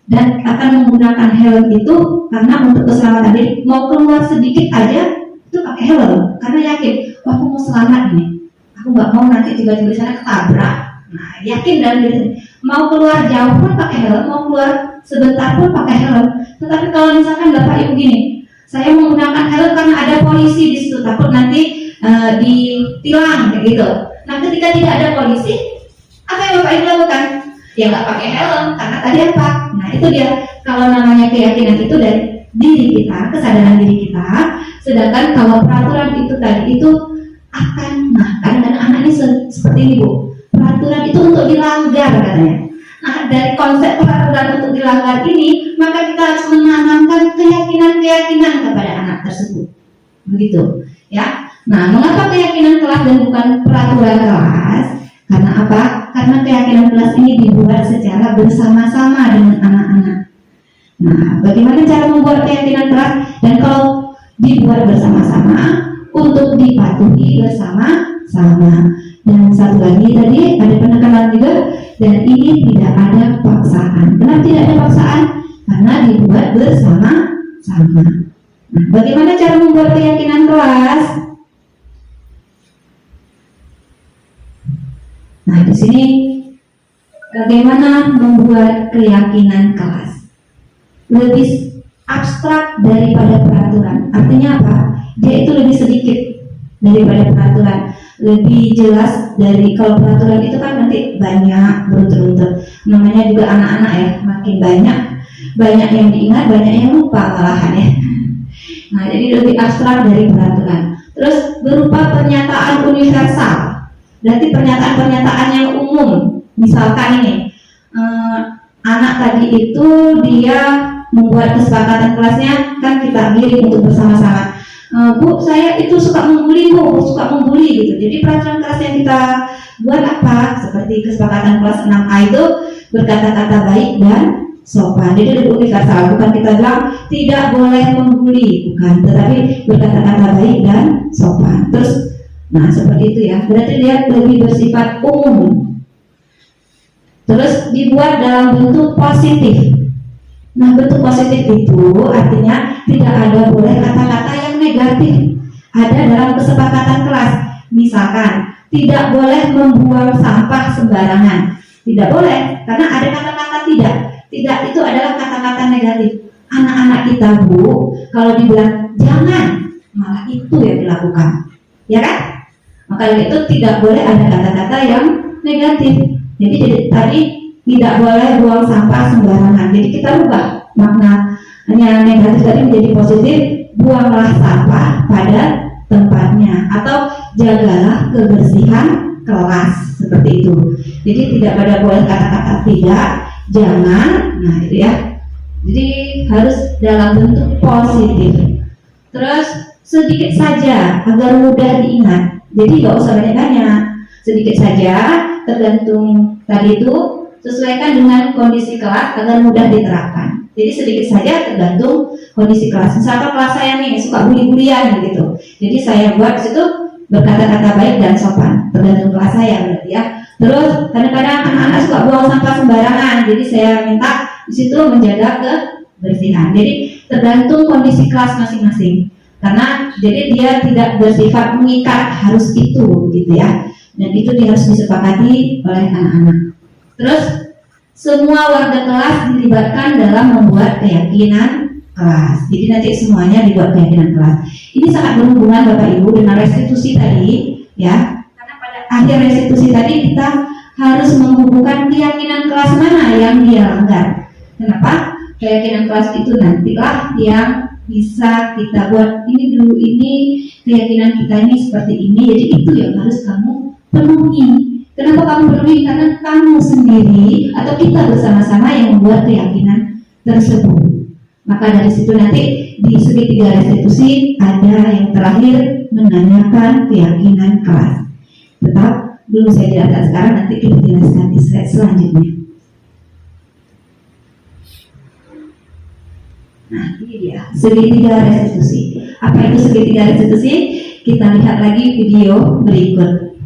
dan akan menggunakan helm itu karena untuk keselamatan. Jadi mau keluar sedikit aja itu pakai helm karena yakin, wah aku mau selamat nih, aku nggak mau nanti tiba-tiba di sana ketabrak. Nah, yakin dan mau keluar jauh pun pakai helm, mau keluar sebentar pun pakai helm. Tetapi kalau misalkan Bapak Ibu gini, saya menggunakan helm karena ada polisi di situ, takut nanti ditilang kayak gitu. Nah, ketika tidak ada polisi, apa yang Bapak Ibu lakukan? Ya nggak pakai helm karena tadi apa? Nah, itu dia kalau namanya keyakinan itu diri kita, kesadaran diri kita. Sedangkan kalau peraturan itu tadi itu akan, nah kadang-kadang anak ini seperti ini Bu, peraturan itu untuk dilanggar katanya. Nah dari konsep peraturan untuk dilanggar ini, maka kita harus menanamkan keyakinan-keyakinan kepada anak tersebut, begitu ya. Nah mengapa keyakinan kelas dan bukan peraturan kelas? Karena apa? Karena keyakinan kelas ini dibuat secara bersama-sama dengan anak-anak. Nah, bagaimana cara membuat keyakinan kelas? Dan kalau dibuat bersama-sama, untuk dipatuhi bersama-sama. Dan satu lagi tadi ada penekanan juga, dan ini tidak ada paksaan. Kenapa tidak ada paksaan? Karena dibuat bersama-sama. Nah, bagaimana cara membuat keyakinan kelas? Nah, di sini bagaimana membuat keyakinan kelas? Lebih abstrak daripada peraturan. Artinya apa? Dia itu lebih sedikit daripada peraturan, lebih jelas dari, kalau peraturan itu kan nanti banyak beruntur-untur. Namanya juga anak-anak ya, makin banyak yang diingat, banyak yang lupa malahan ya. Nah, jadi lebih abstrak dari peraturan. Terus berupa pernyataan universal. Berarti pernyataan-pernyataan yang umum. Misalkan ini, anak tadi itu dia membuat kesepakatan kelasnya, kan kita ngirim untuk bersama-sama. Bu, saya itu suka membuli gitu. Jadi peraturan kelas yang kita buat apa? Seperti kesepakatan kelas 6A itu berkata-kata baik dan sopan. Jadi lebih universal, bukan kita bilang tidak boleh membuli, bukan, tetapi berkata-kata baik dan sopan. Terus, nah seperti itu ya. Berarti dia lebih bersifat umum. Terus dibuat dalam bentuk positif. Nah, bentuk positif itu artinya tidak ada boleh kata-kata yang negatif ada dalam kesepakatan kelas. Misalkan tidak boleh membuang sampah sembarangan, tidak boleh, karena ada kata-kata tidak itu adalah kata-kata negatif. Anak-anak kita Bu, kalau dibilang jangan, malah itu yang dilakukan, ya kan? Maka itu tidak boleh ada kata-kata yang negatif. Jadi tadi tidak boleh buang sampah sembarangan. Jadi kita rubah maknanya negatif tadi menjadi positif. Buanglah sampah pada tempatnya, atau jagalah kebersihan kelas, seperti itu. Jadi tidak pada boleh kata-kata tidak, jangan. Nah itu ya. Jadi harus dalam bentuk positif. Terus sedikit saja agar mudah diingat. Jadi nggak usah banyak-banyak, sedikit saja, tergantung tadi itu, sesuaikan dengan kondisi kelas agar mudah diterapkan. Jadi sedikit saja tergantung kondisi kelas. Misalkan kelas saya nih suka bully-bulian gitu, jadi saya buat situ berkata-kata baik dan sopan, tergantung kelas saya berarti ya. Terus kadang-kadang anak-anak suka buang sampah sembarangan, jadi saya minta di situ menjaga kebersihan. Jadi tergantung kondisi kelas masing-masing. Karena jadi dia tidak bersifat mengikat harus itu gitu ya. Dan itu dia harus disepakati oleh anak-anak. Terus semua warga kelas dilibatkan dalam membuat keyakinan kelas. Jadi nanti semuanya dibuat keyakinan kelas. Ini sangat berhubungan Bapak Ibu dengan restitusi tadi ya. Karena pada akhir restitusi tadi kita harus menghubungkan keyakinan kelas mana yang dia langgar. Kenapa? Keyakinan kelas itu nantilah yang bisa kita buat. Ini dulu, ini keyakinan kita ini seperti ini, jadi itu yang harus kamu penuhi. Kenapa kamu penuhi? Karena kamu sendiri atau kita bersama-sama yang membuat keyakinan tersebut. Maka dari situ nanti di segitiga restitusi ada yang terakhir menanyakan keyakinan kelas. Tetap belum saya jelaskan sekarang, nanti kita jelaskan di slide selanjutnya. Nah ini dia segitiga restitusi. Apa itu segitiga restitusi? Kita lihat lagi video berikut.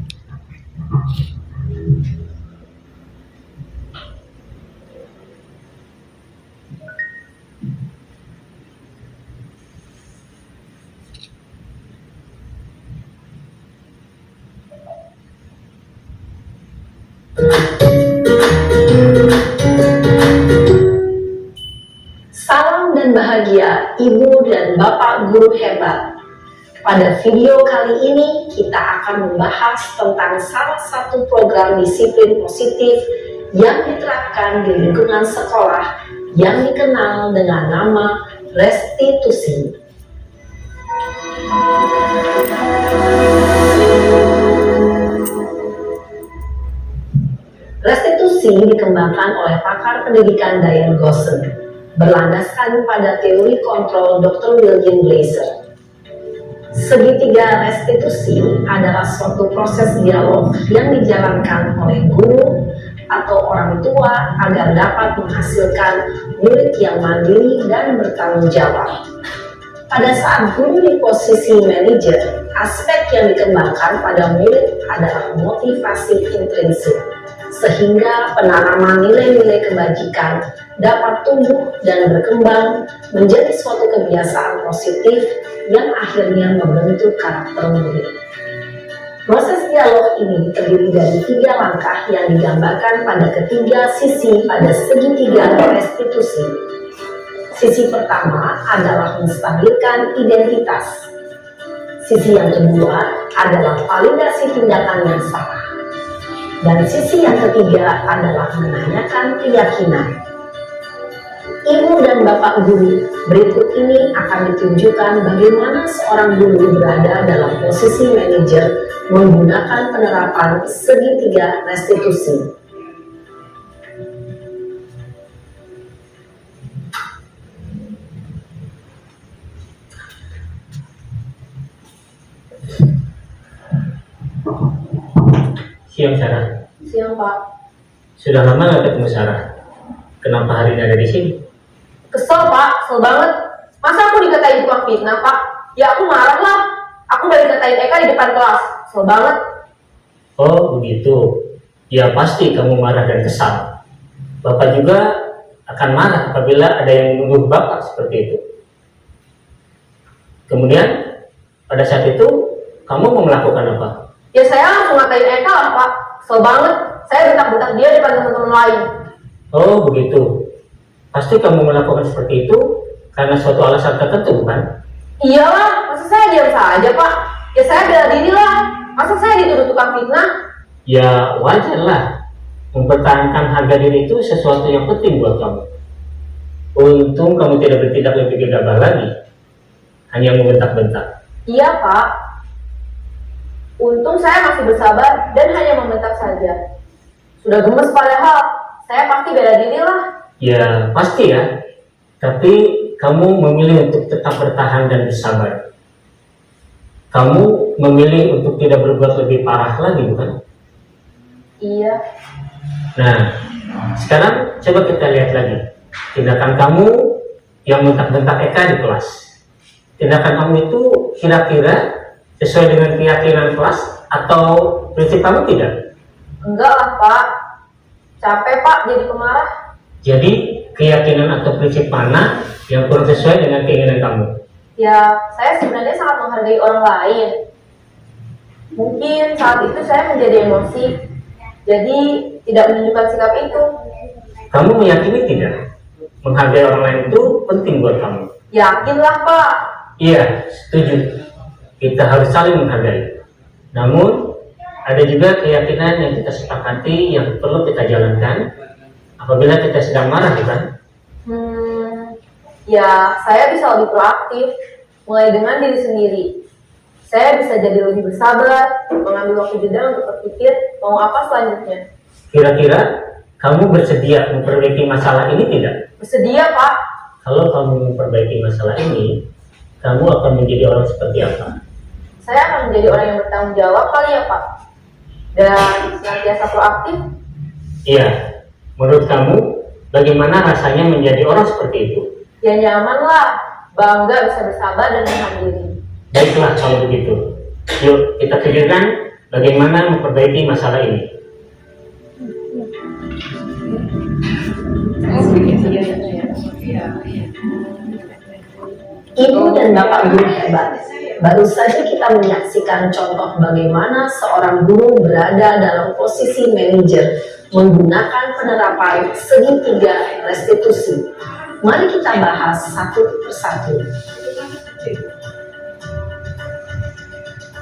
Salam dan bahagia Ibu dan Bapak Guru hebat. Pada video kali ini kita akan membahas tentang salah satu program disiplin positif yang diterapkan di lingkungan sekolah yang dikenal dengan nama restitusi. Restitusi dikembangkan oleh pakar pendidikan Diane Gosson, berlandaskan pada teori kontrol Dr. William Glaser. Segitiga restitusi adalah suatu proses dialog yang dijalankan oleh guru atau orang tua agar dapat menghasilkan murid yang mandiri dan bertanggung jawab. Pada saat guru di posisi manajer, aspek yang dikembangkan pada murid adalah motivasi intrinsik, sehingga penanaman nilai-nilai kebajikan dapat tumbuh dan berkembang menjadi suatu kebiasaan positif yang akhirnya membentuk karakter murid. Proses dialog ini terdiri dari 3 langkah yang digambarkan pada ketiga sisi pada segitiga restitusi. Sisi pertama adalah menstabilkan identitas. Sisi yang kedua adalah validasi tindakan yang salah. Dan sisi yang ketiga adalah menanyakan keyakinan. Ibu dan Bapak guru, berikut ini akan ditunjukkan bagaimana seorang guru berada dalam posisi manajer menggunakan penerapan segitiga restitusi. Siang Sarah. Siang, Pak. Sudah lama nggak ketemu Sarah? Kenapa hari ini ada di sini? Kesel, Pak. Kesel banget. Masa aku dikatain tukang fitnah, Pak? Ya aku marah lah. Aku balik dikatain Eka di depan kelas. Kesel banget. Oh begitu. Ya pasti kamu marah dan kesal. Bapak juga akan marah apabila ada yang menuduh Bapak seperti itu. Kemudian pada saat itu kamu mau melakukan apa? Ya saya langsung ngatain Eka lah, Pak. Kesel banget. Saya bentak-bentak dia depan teman-teman lain. Oh begitu. Pasti kamu melakukan seperti itu karena suatu alasan tertentu, bukan? Iyalah, masa saya diam saja, Pak? Ya saya bela diri lah. Masa saya dituduh tukang fitnah? Ya wajar lah. Mempertahankan harga diri itu sesuatu yang penting buat kamu. Untung kamu tidak bertindak lebih gegabah lagi. Hanya membentak-bentak. Iya, Pak. Untung saya masih bersabar dan hanya membentak saja. Sudah gemes padahal, saya pasti bela diri lah. Ya pasti ya. Tapi kamu memilih untuk tetap bertahan dan bersabar. Kamu memilih untuk tidak berbuat lebih parah lagi, bukan? Iya. Nah, sekarang coba kita lihat lagi. Tindakan kamu yang bentak-bentak Eka di kelas. Tindakan kamu itu kira-kira sesuai dengan keyakinan kelas atau prinsip kamu tidak? Enggak lah, Pak. Capek, Pak, jadi pemarah. Jadi, keyakinan atau prinsip mana yang kurang sesuai dengan keinginan kamu? Ya, saya sebenarnya sangat menghargai orang lain. Mungkin saat itu saya menjadi emosi, jadi tidak menunjukkan sikap itu. Kamu meyakini tidak? Menghargai orang lain itu penting buat kamu. Yakinlah, Pak. Iya, setuju. Kita harus saling menghargai. Namun, ada juga keyakinan yang kita sepakati yang perlu kita jalankan apabila kita sedang marah, bukan? Ya, saya bisa lebih proaktif, mulai dengan diri sendiri. Saya bisa jadi lebih bersabar, mengambil waktu jeda untuk berpikir mau apa selanjutnya. Kira-kira kamu bersedia memperbaiki masalah ini tidak? Bersedia, Pak. Kalau kamu memperbaiki masalah ini, kamu akan menjadi orang seperti apa? Saya akan menjadi orang yang bertanggung jawab kali ya, Pak. Dan senantiasa proaktif. Iya, menurut kamu bagaimana rasanya menjadi orang seperti itu? Ya nyaman lah, bangga bisa bersabar dan menahan diri. Baiklah kalau begitu. Yuk kita pikirkan bagaimana memperbaiki masalah ini. Ibu dan Bapak guru hebat. Baru saja kita menyaksikan contoh bagaimana seorang guru berada dalam posisi manajer menggunakan penerapan segitiga restitusi. Mari kita bahas satu persatu.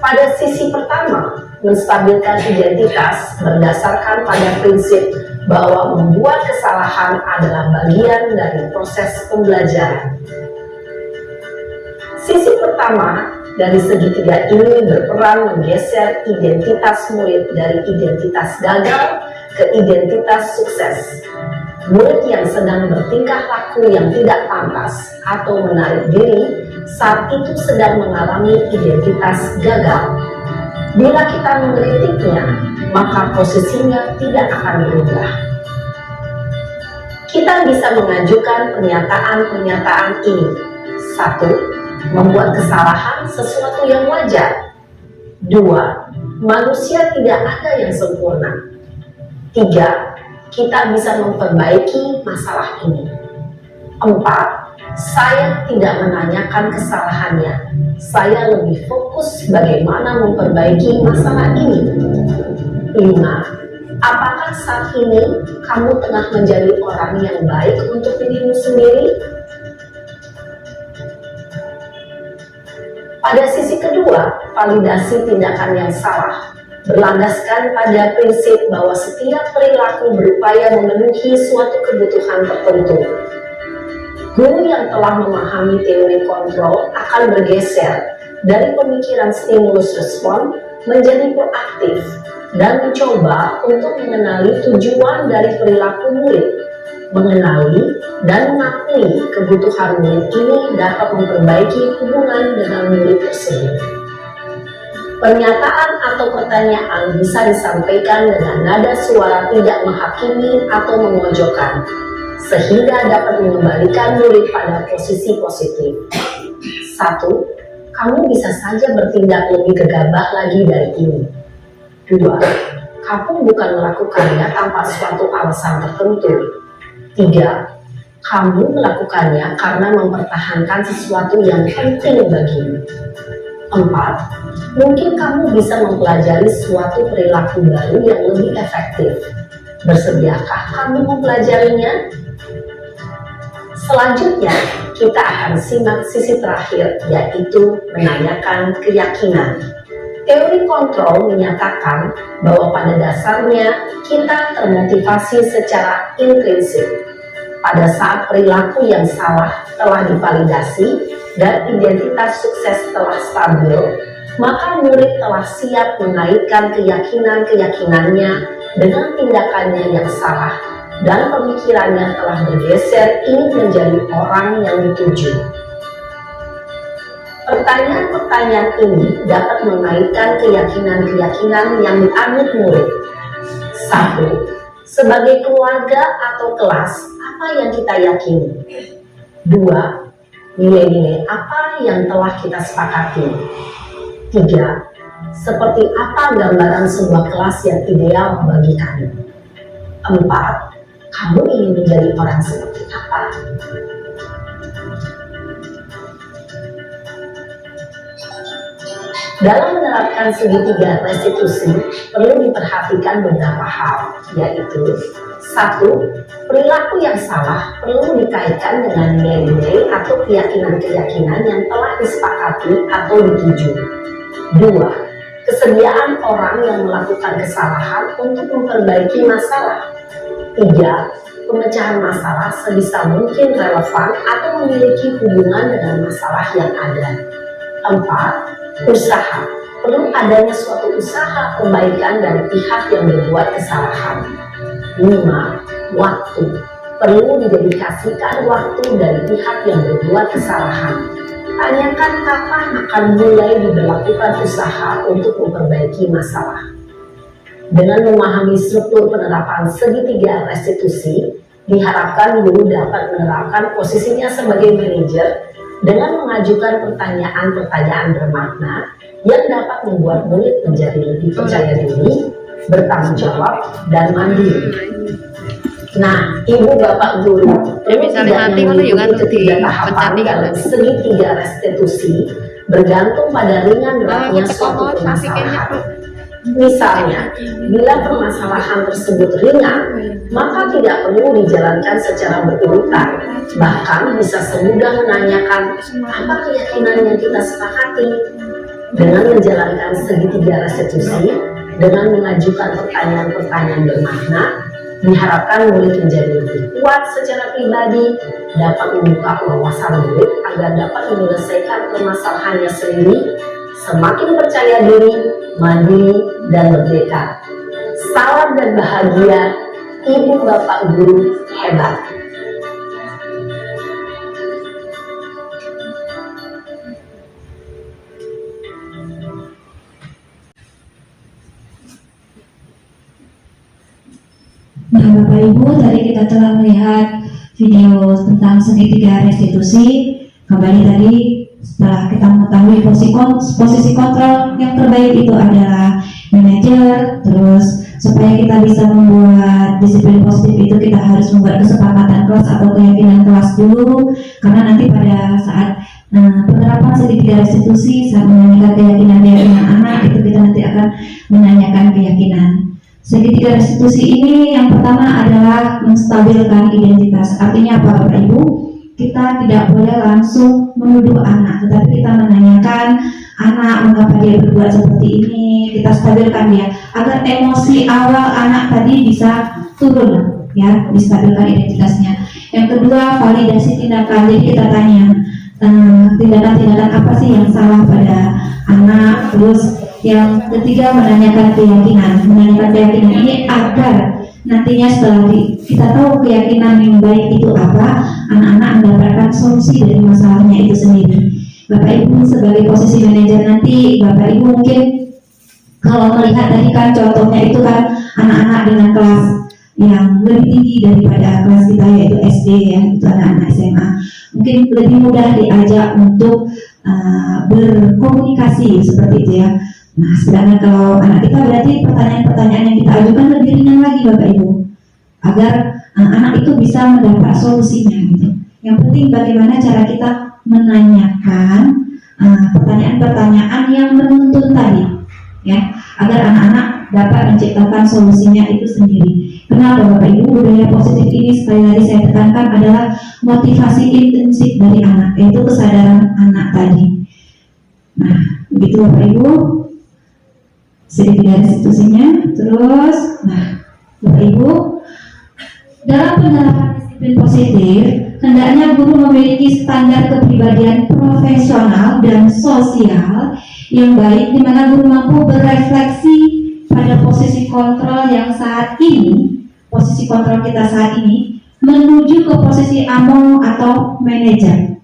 Pada sisi pertama, menstabilkan identitas berdasarkan pada prinsip bahwa membuat kesalahan adalah bagian dari proses pembelajaran. Posisi pertama dari segitiga ini berperan menggeser identitas murid dari identitas gagal ke identitas sukses. Murid yang sedang bertingkah laku yang tidak pantas atau menarik diri saat itu sedang mengalami identitas gagal. Bila kita mengkritiknya, maka posisinya tidak akan berubah. Kita bisa mengajukan pernyataan-pernyataan ini. 1. Membuat kesalahan sesuatu yang wajar. 2. Manusia tidak ada yang sempurna. 3. Kita bisa memperbaiki masalah ini. 4. Saya tidak menanyakan kesalahannya. Saya lebih fokus bagaimana memperbaiki masalah ini. 5. Apakah saat ini kamu tengah menjadi orang yang baik untuk dirimu sendiri? Pada sisi kedua, validasi tindakan yang salah berlandaskan pada prinsip bahwa setiap perilaku berupaya memenuhi suatu kebutuhan tertentu. Guru yang telah memahami teori kontrol akan bergeser dari pemikiran stimulus respon menjadi proaktif dan mencoba untuk mengenali tujuan dari perilaku murid. Mengenali dan mengakui kebutuhan murid ini dapat memperbaiki hubungan dengan murid tersebut. Pernyataan atau pertanyaan bisa disampaikan dengan nada suara tidak menghakimi atau memojokkan, sehingga dapat mengembalikan murid pada posisi positif. 1. Kamu bisa saja bertindak lebih gegabah lagi dari ini. 2. Kamu bukan melakukannya tanpa suatu alasan tertentu. 3. Kamu melakukannya karena mempertahankan sesuatu yang penting bagimu. 4. Mungkin kamu bisa mempelajari suatu perilaku baru yang lebih efektif. Bersediakah kamu mempelajarinya? Selanjutnya, kita akan simak sisi terakhir, yaitu menanyakan keyakinan. Teori kontrol menyatakan bahwa pada dasarnya kita termotivasi secara intrinsik. Pada saat perilaku yang salah telah divalidasi dan identitas sukses telah stabil, maka murid telah siap mengaitkan keyakinan-keyakinannya dengan tindakannya yang salah dan pemikirannya telah bergeser ingin menjadi orang yang dituju. Pertanyaan-pertanyaan ini dapat mengaitkan keyakinan-keyakinan yang dianut murid. 1. Sebagai keluarga atau kelas, apa yang kita yakini? 2. Nilai-nilai apa yang telah kita sepakati? 3. Seperti apa gambaran sebuah kelas yang ideal bagi kamu? 4. Kamu ingin menjadi orang seperti apa? Dalam menerapkan segitiga restitusi, perlu diperhatikan beberapa hal, yaitu 1. Perilaku yang salah perlu dikaitkan dengan nilai-nilai atau keyakinan-keyakinan yang telah disepakati atau dituju. 2. Kesediaan orang yang melakukan kesalahan untuk memperbaiki masalah. 3. Pemecahan masalah sebisa mungkin relevan atau memiliki hubungan dengan masalah yang ada. 4. Usaha. Perlu adanya suatu usaha perbaikan dari pihak yang berbuat kesalahan. 5. Waktu. Perlu didedikasikan waktu dari pihak yang berbuat kesalahan. Tanyakan kapan akan mulai diberlakukan usaha untuk memperbaiki masalah. Dengan memahami struktur penerapan segitiga restitusi, diharapkan guru dapat menerapkan posisinya sebagai manajer dengan mengajukan pertanyaan-pertanyaan bermakna yang dapat membuat murid menjadi lebih percaya diri, bertanggung jawab, dan mandiri. Nah, ibu bapak guru, ini tidak mengikuti ketiga tahapan dalam segitiga restitusi bergantung pada ringan beratnya suatu permasalahan. Misalnya, bila permasalahan tersebut ringan, maka tidak perlu dijalankan secara berurutan. Bahkan bisa semudah menanyakan apa keyakinan yang kita sepakati. Dengan menjalankan segitiga restitusi, dengan mengajukan pertanyaan-pertanyaan bermakna, diharapkan murid menjadi lebih kuat secara pribadi, dapat membuka wawasan murid agar dapat menyelesaikan permasalahannya sendiri, semakin percaya diri, mandiri, dan merdeka. Salam dan bahagia, Ibu Bapak Guru hebat. Nah, Bapak Ibu, tadi kita telah melihat video tentang segitiga restitusi. Kembali tadi setelah kita mengetahui posisi kontrol yang terbaik itu adalah manajer, terus supaya kita bisa membuat disiplin positif itu kita harus membuat kesepakatan kelas atau keyakinan kelas dulu, karena nanti pada saat penerapan segitiga restitusi saat menanyakan keyakinan anak itu kita nanti akan menanyakan keyakinan. Segitiga restitusi ini yang pertama adalah menstabilkan identitas. Artinya apa Bapak Ibu? Kita tidak boleh langsung menuduh anak, tetapi kita menanyakan anak mengapa dia berbuat seperti ini. Kita stabilkan dia agar emosi awal anak tadi bisa turun, ya, distabilkan identitasnya. Yang kedua, validasi tindakan. Jadi kita tanya tindakan-tindakan apa sih yang salah pada anak. Terus yang ketiga, menanyakan keyakinan. Menanyakan keyakinan ini agar nantinya setelah kita tahu keyakinan yang baik itu apa, anak-anak mendapatkan solusi dari masalahnya itu sendiri. Bapak Ibu sebagai posisi manajer nanti, Bapak Ibu mungkin kalau melihat tadi kan contohnya itu kan anak-anak dengan kelas yang lebih tinggi daripada kelas kita yaitu SD, ya, itu anak-anak SMA. Mungkin lebih mudah diajak untuk berkomunikasi seperti itu, ya. Nah, sedangkan kalau anak kita berarti pertanyaan-pertanyaan yang kita ajukan lebih ringan lagi Bapak Ibu, agar anak itu bisa mendapat solusinya gitu. Yang penting bagaimana cara kita menanyakan pertanyaan-pertanyaan yang menuntun tadi, ya, agar anak-anak dapat menciptakan solusinya itu sendiri. Kenapa Bapak Ibu? Budaya positif ini sekali lagi saya tekankan adalah motivasi intensif dari anak, yaitu kesadaran anak tadi. Nah, begitu Bapak Ibu. Segitiga restitusinya. Terus, nah, Bapak Ibu, dalam penerapan disiplin positif, hendaknya guru memiliki standar kepribadian profesional dan sosial yang baik, di mana guru mampu berefleksi pada posisi kontrol yang saat ini, posisi kontrol kita saat ini, menuju ke posisi AMO atau manajer,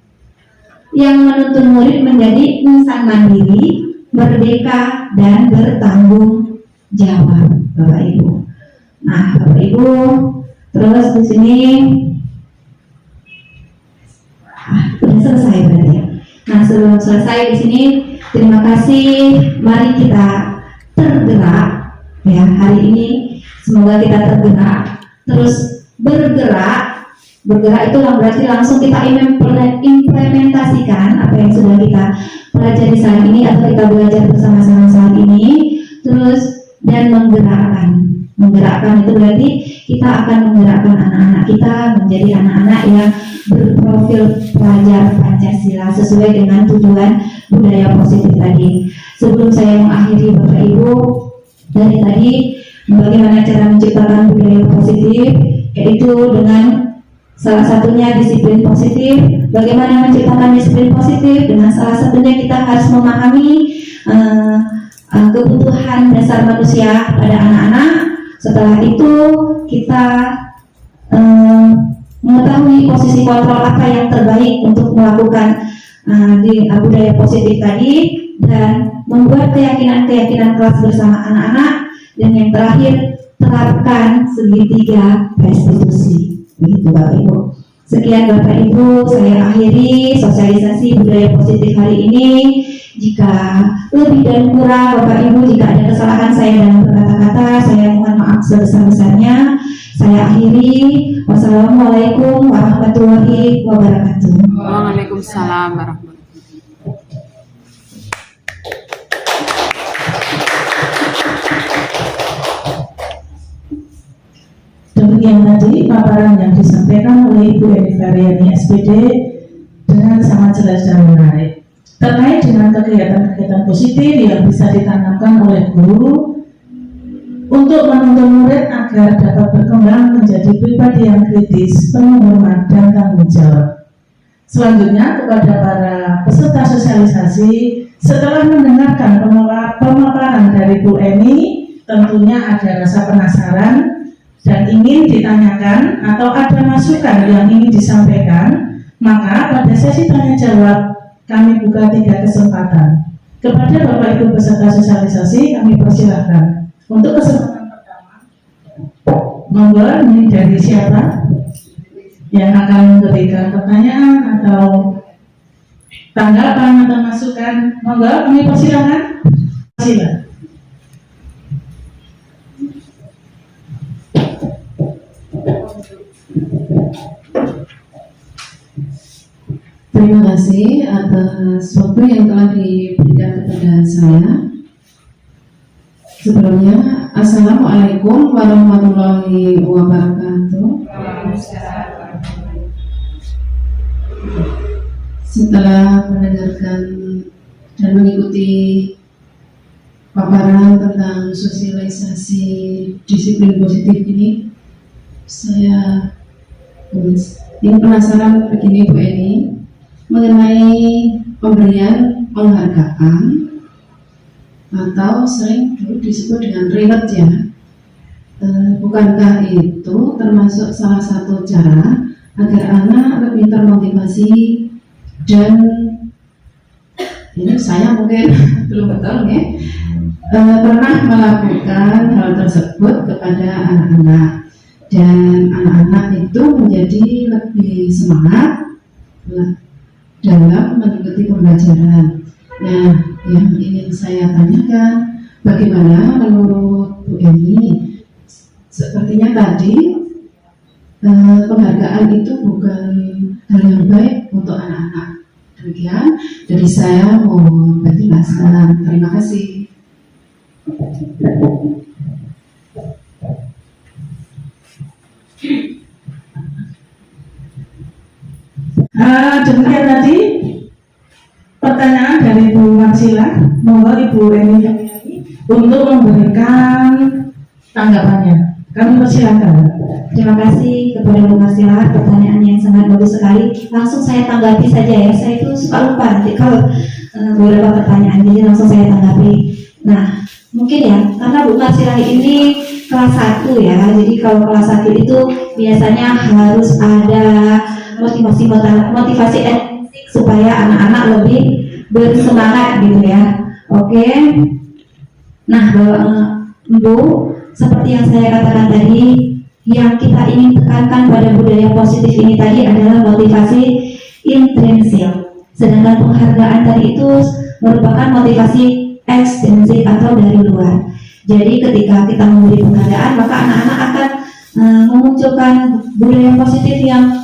yang menuntun murid menjadi insan mandiri, merdeka, dan bertanggung jawab, Bapak Ibu. Nah, Bapak Ibu, terus di sini sudah selesai berarti, ya. Nah, sebelum selesai di sini, terima kasih. Mari kita tergerak, ya, hari ini. Semoga kita tergerak, terus bergerak. Bergerak itu berarti langsung kita implementasikan apa yang sudah kita pelajari saat ini atau kita belajar bersama-sama saat ini, terus dan menggerakkan itu berarti kita akan menggerakkan anak-anak kita menjadi anak-anak yang berprofil pelajar Pancasila sesuai dengan tujuan budaya positif tadi. Sebelum saya mengakhiri Bapak Ibu, dari tadi bagaimana cara menciptakan budaya positif, yaitu dengan salah satunya disiplin positif. Bagaimana menciptakan disiplin positif? Dengan salah satunya kita harus memahami kebutuhan dasar manusia pada anak-anak. Setelah itu kita mengetahui posisi kontrol apa yang terbaik untuk melakukan di budaya positif tadi, dan membuat keyakinan-keyakinan kelas bersama anak-anak. Dan yang terakhir, terapkan segitiga restitusi. Begitu Bapak Ibu. Sekian Bapak Ibu, saya akhiri sosialisasi budaya positif hari ini. Jika lebih dan kurang Bapak Ibu, jika ada kesalahan saya dalam berkata-kata, saya mohon maaf sebesar-besarnya. Saya akhiri. Wassalamualaikum warahmatullahi wabarakatuh. Waalaikumsalam warahmatullahi wabarakatuh. Demikian tadi paparan yang disampaikan oleh Ibu Eni Variani SPD dengan sangat jelas dan menarik terkait dengan kegiatan-kegiatan positif yang bisa ditanamkan oleh guru untuk menuntun murid agar dapat berkembang menjadi pribadi yang kritis, penuh hormat, dan tanggung jawab. Selanjutnya, kepada para peserta sosialisasi, setelah mendengarkan pemaparan dari Bu Eni, tentunya ada rasa penasaran dan ingin ditanyakan atau ada masukan yang ingin disampaikan, maka pada sesi tanya jawab kami buka 3 kesempatan. Kepada Bapak Ibu peserta sosialisasi kami persilahkan. Untuk kesempatan pertama, monggo ini dari siapa yang akan memberikan pertanyaan atau tanggapan atau masukan? Monggo kami persilahkan. Silakan. Terima kasih atas waktu yang telah diberikan kepada saya. Sebelumnya, Assalamualaikum warahmatullahi wabarakatuh. Setelah mendengarkan dan mengikuti paparan tentang sosialisasi disiplin positif ini, saya ingin penasaran begini Bu Eni, mengenai pemberian penghargaan atau sering dulu disebut dengan reward ya. Bukankah itu termasuk salah satu cara agar anak lebih termotivasi dan ini saya mungkin belum betul ya, pernah melakukan hal tersebut kepada anak-anak dan anak-anak itu menjadi lebih semangat dalam mengikuti pembelajaran. Nah, yang ingin saya tanyakan, bagaimana menurut Bu Eni? Sepertinya tadi penghargaan itu bukan hal yang baik untuk anak-anak. Demikian dari saya, mohon penjelasan. Terima kasih. Demikian tadi pertanyaan dari Bu Marsila. Monggo Ibu Eni untuk memberikan tanggapannya. Kami persilakan. Terima kasih kepada Bu Marsila, pertanyaan yang sangat bagus sekali. Langsung saya tanggapi saja ya. Saya itu suka lupa nanti kalau beberapa pertanyaan, jadi langsung saya tanggapi. Nah, mungkin ya, karena Bu Marsila ini kelas 1 ya. Jadi kalau kelas 1 itu biasanya harus ada motivasi supaya anak-anak lebih bersemangat gitu ya. Oke. Nah, Bu, seperti yang saya katakan tadi, yang kita ingin tekankan pada budaya positif ini tadi adalah motivasi intrinsik. Sedangkan penghargaan tadi itu merupakan motivasi ekstrinsik atau dari luar. Jadi ketika kita memberi penghargaan, maka anak-anak akan memunculkan budaya positif yang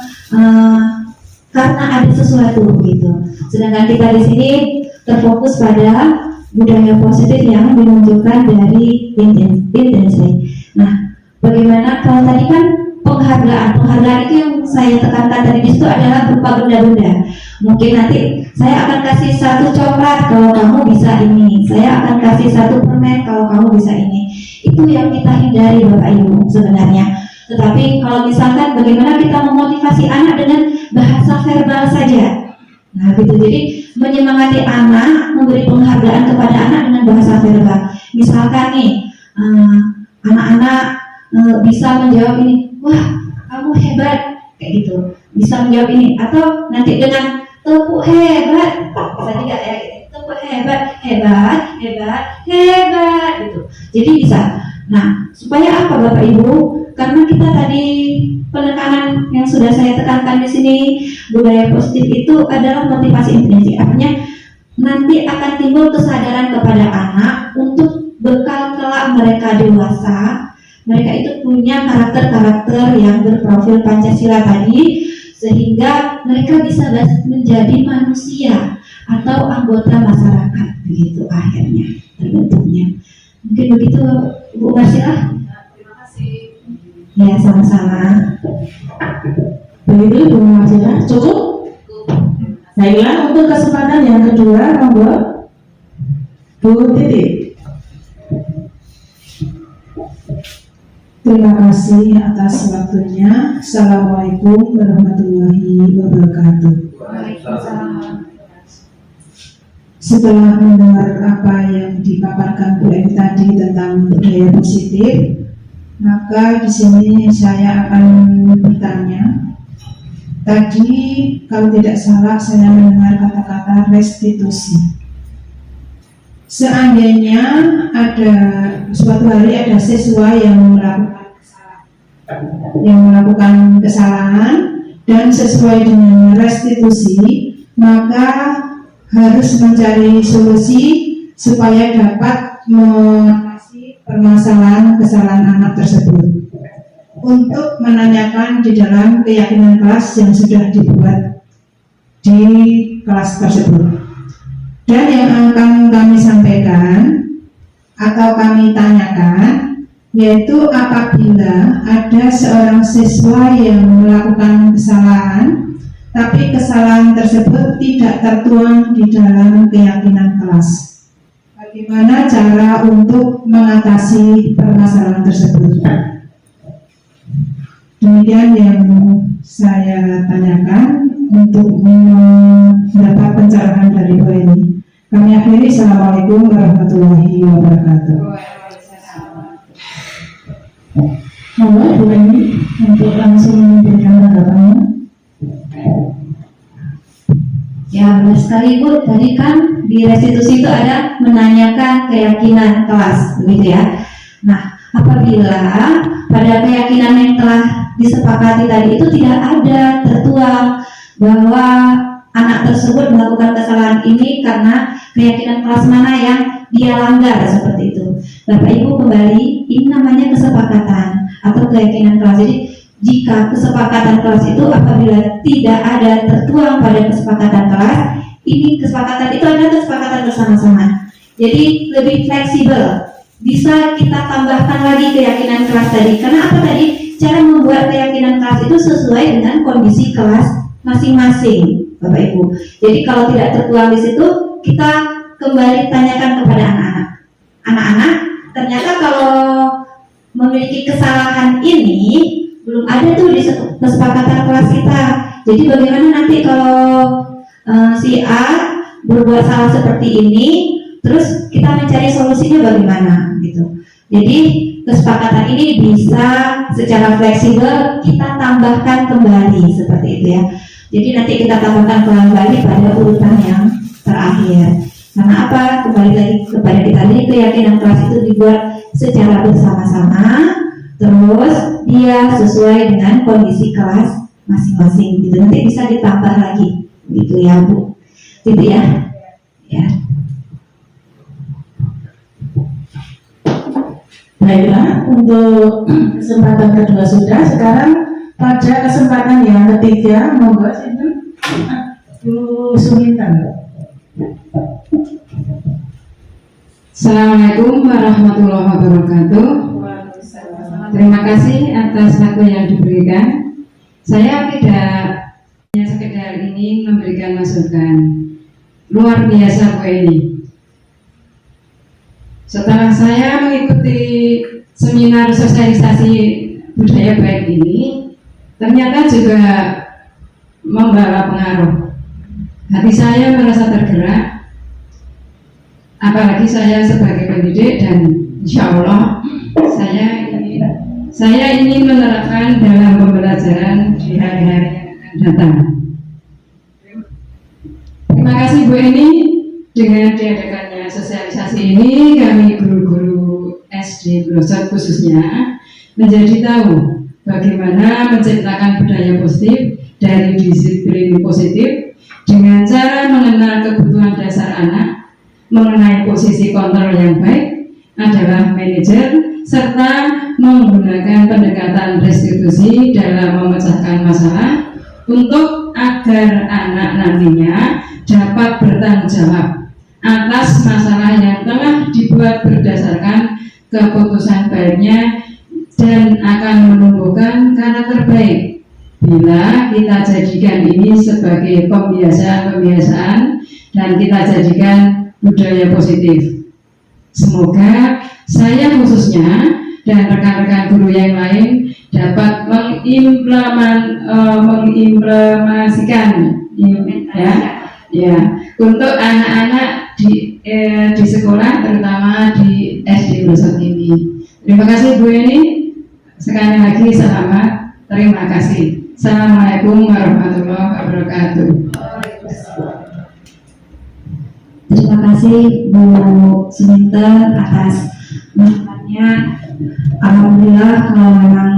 karena ada sesuatu gitu. Sedangkan kita di sini terfokus pada budaya positif yang dimunculkan dari intensif. Nah, bagaimana kalau tadi kan penghargaan itu yang saya tekankan tadi di situ adalah berupa benda-benda. Mungkin nanti saya akan kasih 1 coklat kalau kamu bisa ini, saya akan kasih 1 permen kalau kamu bisa ini. Itu yang kita hindari Bapak Ibu sebenarnya. Tetapi kalau misalkan bagaimana kita memotivasi anak dengan bahasa verbal saja. Nah, gitu. Jadi menyemangati anak, memberi penghargaan kepada anak dengan bahasa verbal. Misalkan nih, anak-anak bisa menjawab ini, wah kamu hebat, kayak gitu. Bisa menjawab ini, atau nanti dengan tepuk hebat, bisa juga ya, tepuk hebat, hebat, hebat, hebat, gitu. Jadi bisa. Nah, supaya apa Bapak Ibu? Karena kita tadi penekanan yang sudah saya tekankan di sini, budaya positif itu adalah motivasi intrinsik. Artinya nanti akan timbul kesadaran kepada anak untuk bekal kelak mereka dewasa, mereka itu punya karakter-karakter yang berprofil Pancasila tadi, sehingga mereka bisa menjadi manusia atau anggota masyarakat, begitu akhirnya terbentuknya. Mungkin begitu Bu Marsila. Ya, sama-sama. Begitu Bu Marsila, cukup? Baiklah, untuk kesempatan yang kedua, monggo Bu Titi. Terima kasih atas waktunya. Assalamualaikum warahmatullahi wabarakatuh. Setelah mendengar apa yang dipaparkan Bu Eni tadi tentang budaya positif, maka di sini saya akan bertanya. Tadi kalau tidak salah saya mendengar kata-kata restitusi. Seandainya ada suatu hari ada siswa yang melakukan kesalahan dan sesuai dengan restitusi, maka harus mencari solusi supaya dapat mengatasi permasalahan kesalahan anak tersebut. Untuk menanyakan di dalam keyakinan kelas yang sudah dibuat di kelas tersebut. Dan yang akan kami sampaikan atau kami tanyakan, yaitu apabila ada seorang siswa yang melakukan kesalahan, tapi kesalahan tersebut tidak tertuang di dalam keyakinan kelas. Bagaimana cara untuk mengatasi permasalahan tersebut? Demikian yang saya tanyakan untuk mendapat pencerahan dari Bu Eni. Kami akhiri. Assalamualaikum warahmatullahi wabarakatuh. Halo Bu Eni, untuk langsung memberikan tanggapannya. Ya, benar sekali Bu. Tadi kan di restitusi itu ada menanyakan keyakinan kelas, begitu ya. Nah, apabila pada keyakinan yang telah disepakati tadi itu tidak ada tertuang bahwa anak tersebut melakukan kesalahan ini karena keyakinan kelas mana yang dia langgar, seperti itu. Bapak Ibu kembali, ini namanya kesepakatan atau keyakinan kelas. Jadi jika kesepakatan kelas itu apabila tidak ada tertuang pada kesepakatan kelas, ini kesepakatan itu adalah kesepakatan bersama-sama. Jadi lebih fleksibel. Bisa kita tambahkan lagi keyakinan kelas tadi. Karena apa tadi? Cara membuat keyakinan kelas itu sesuai dengan kondisi kelas masing-masing, Bapak Ibu. Jadi kalau tidak tertuang di situ, kita kembali tanyakan kepada anak-anak. Anak-anak, ternyata kalau memiliki kesalahan ini belum ada tuh di kesepakatan kelas kita. Jadi bagaimana nanti kalau si A berbuat salah seperti ini, terus kita mencari solusinya bagaimana gitu. Jadi kesepakatan ini bisa secara fleksibel kita tambahkan kembali seperti itu ya. Jadi nanti kita tambahkan kembali pada urutan yang terakhir. Karena apa? Kembali lagi kepada kita, jadi keyakinan kelas itu dibuat secara bersama-sama, terus dia sesuai dengan kondisi kelas masing-masing gitu. Nanti bisa ditambah lagi gitu ya Bu, gitu ya. Ya. Baiklah, untuk kesempatan kedua sudah. Sekarang pada kesempatan yang ketiga, monggo Bu Sumintan. Assalamualaikum warahmatullahi wabarakatuh. Terima kasih atas waktu yang diberikan. Saya tidak hanya sekedar ingin memberikan masukan. Luar biasa Bu Eni. Setelah saya mengikuti seminar sosialisasi budaya baik ini, ternyata juga membawa pengaruh. Hati saya merasa tergerak, apalagi saya sebagai pendidik, dan insya Allah saya ingin menerapkan dalam pembelajaran di hari-hari yang akan datang. Terima kasih Bu Eni. Dengan diadakannya sosialisasi ini, kami guru-guru SD Blosok khususnya menjadi tahu bagaimana menciptakan budaya positif dari disiplin positif dengan cara mengenal kebutuhan dasar anak, mengenai posisi kontrol yang baik adalah manajer, serta menggunakan pendekatan restitusi dalam memecahkan masalah untuk agar anak nantinya dapat bertanggung jawab atas masalah yang telah dibuat berdasarkan keputusan baiknya dan akan menumbuhkan karakter baik bila kita jadikan ini sebagai pembiasaan dan kita jadikan budaya positif. Semoga saya khususnya dan rekan-rekan guru yang lain dapat mengimplementasikan ya untuk anak-anak di sekolah, terutama di SD Brosot ini. Terima kasih Bu Eni. Sekali lagi selamat. Terima kasih. Assalamualaikum warahmatullahi wabarakatuh. Terima kasih Bu Suminten atas masukannya. Alhamdulillah kalau memang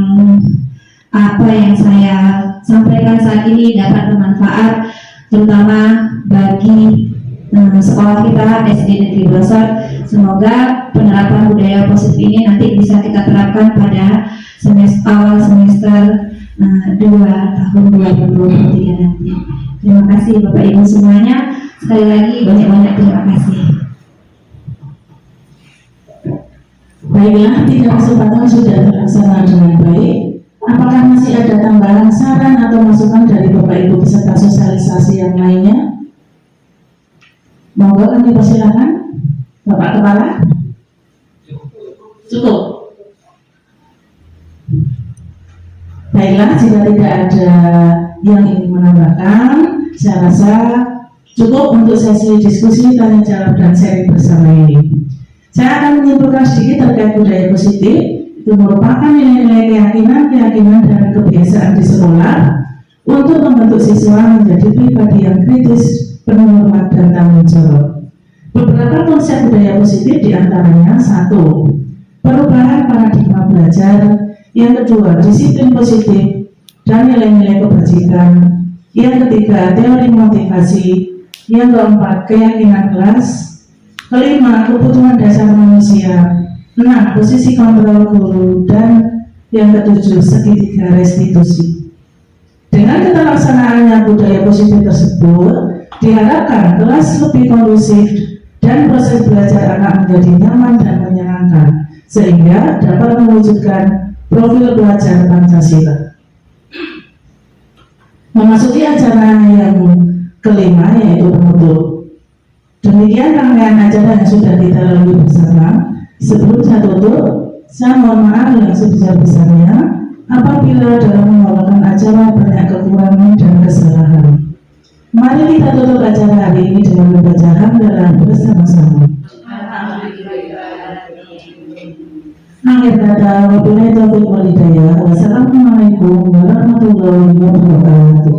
apa yang saya sampaikan saat ini dapat bermanfaat, terutama bagi sekolah kita SD Negeri Brosot. Semoga penerapan budaya positif ini nanti bisa kita terapkan pada awal semester 2 tahun 2023 nanti. Terima kasih Bapak Ibu semuanya. Sekali lagi banyak-banyak terima kasih. Baiklah, 3 kesempatan sudah terlaksana dengan baik. Apakah masih ada tambahan saran atau masukan dari Bapak Ibu peserta sosialisasi yang lainnya? Monggo, kami persilakan. Bapak Kepala. Cukup. Baiklah, jika tidak ada yang ingin menambahkan, saya rasa cukup untuk sesi diskusi, tanya jawab, dan sharing bersama ini. Saya akan menyimpulkan sedikit terkait budaya positif. Itu merupakan nilai-nilai keyakinan, dan kebiasaan di sekolah untuk membentuk siswa menjadi pribadi yang kritis, penuh hormat, dan tanggung jawab. Beberapa konsep budaya positif diantaranya: 1. Perubahan paradigma belajar. Yang kedua, disiplin positif dan nilai-nilai kebajikan. Yang ketiga, teori motivasi. Yang keempat, keyakinan kelas. Kelima, kebutuhan dasar manusia. 6. Posisi kontrol guru. Dan yang ketujuh, segitiga restitusi. Dengan keterlaksanaannya budaya positif tersebut, diharapkan kelas lebih kondusif dan proses belajar anak menjadi nyaman dan menyenangkan, sehingga dapat mewujudkan profil belajar Pancasila. Memasuki acara yang kelima, yaitu penutup. Demikian rangkaian acara yang sudah kita lalui bersama. Sebelum saya tutup, saya mohon maaf yang sebesar-besarnya apabila dalam membawakan acara banyak kekurangan dan kesalahan. Mari kita tutup acara hari ini dengan membaca hamdalah bersama-sama. Akhir kata, wabillahi taufiq wal hidayah. Wassalamualaikum warahmatullahi wabarakatuh.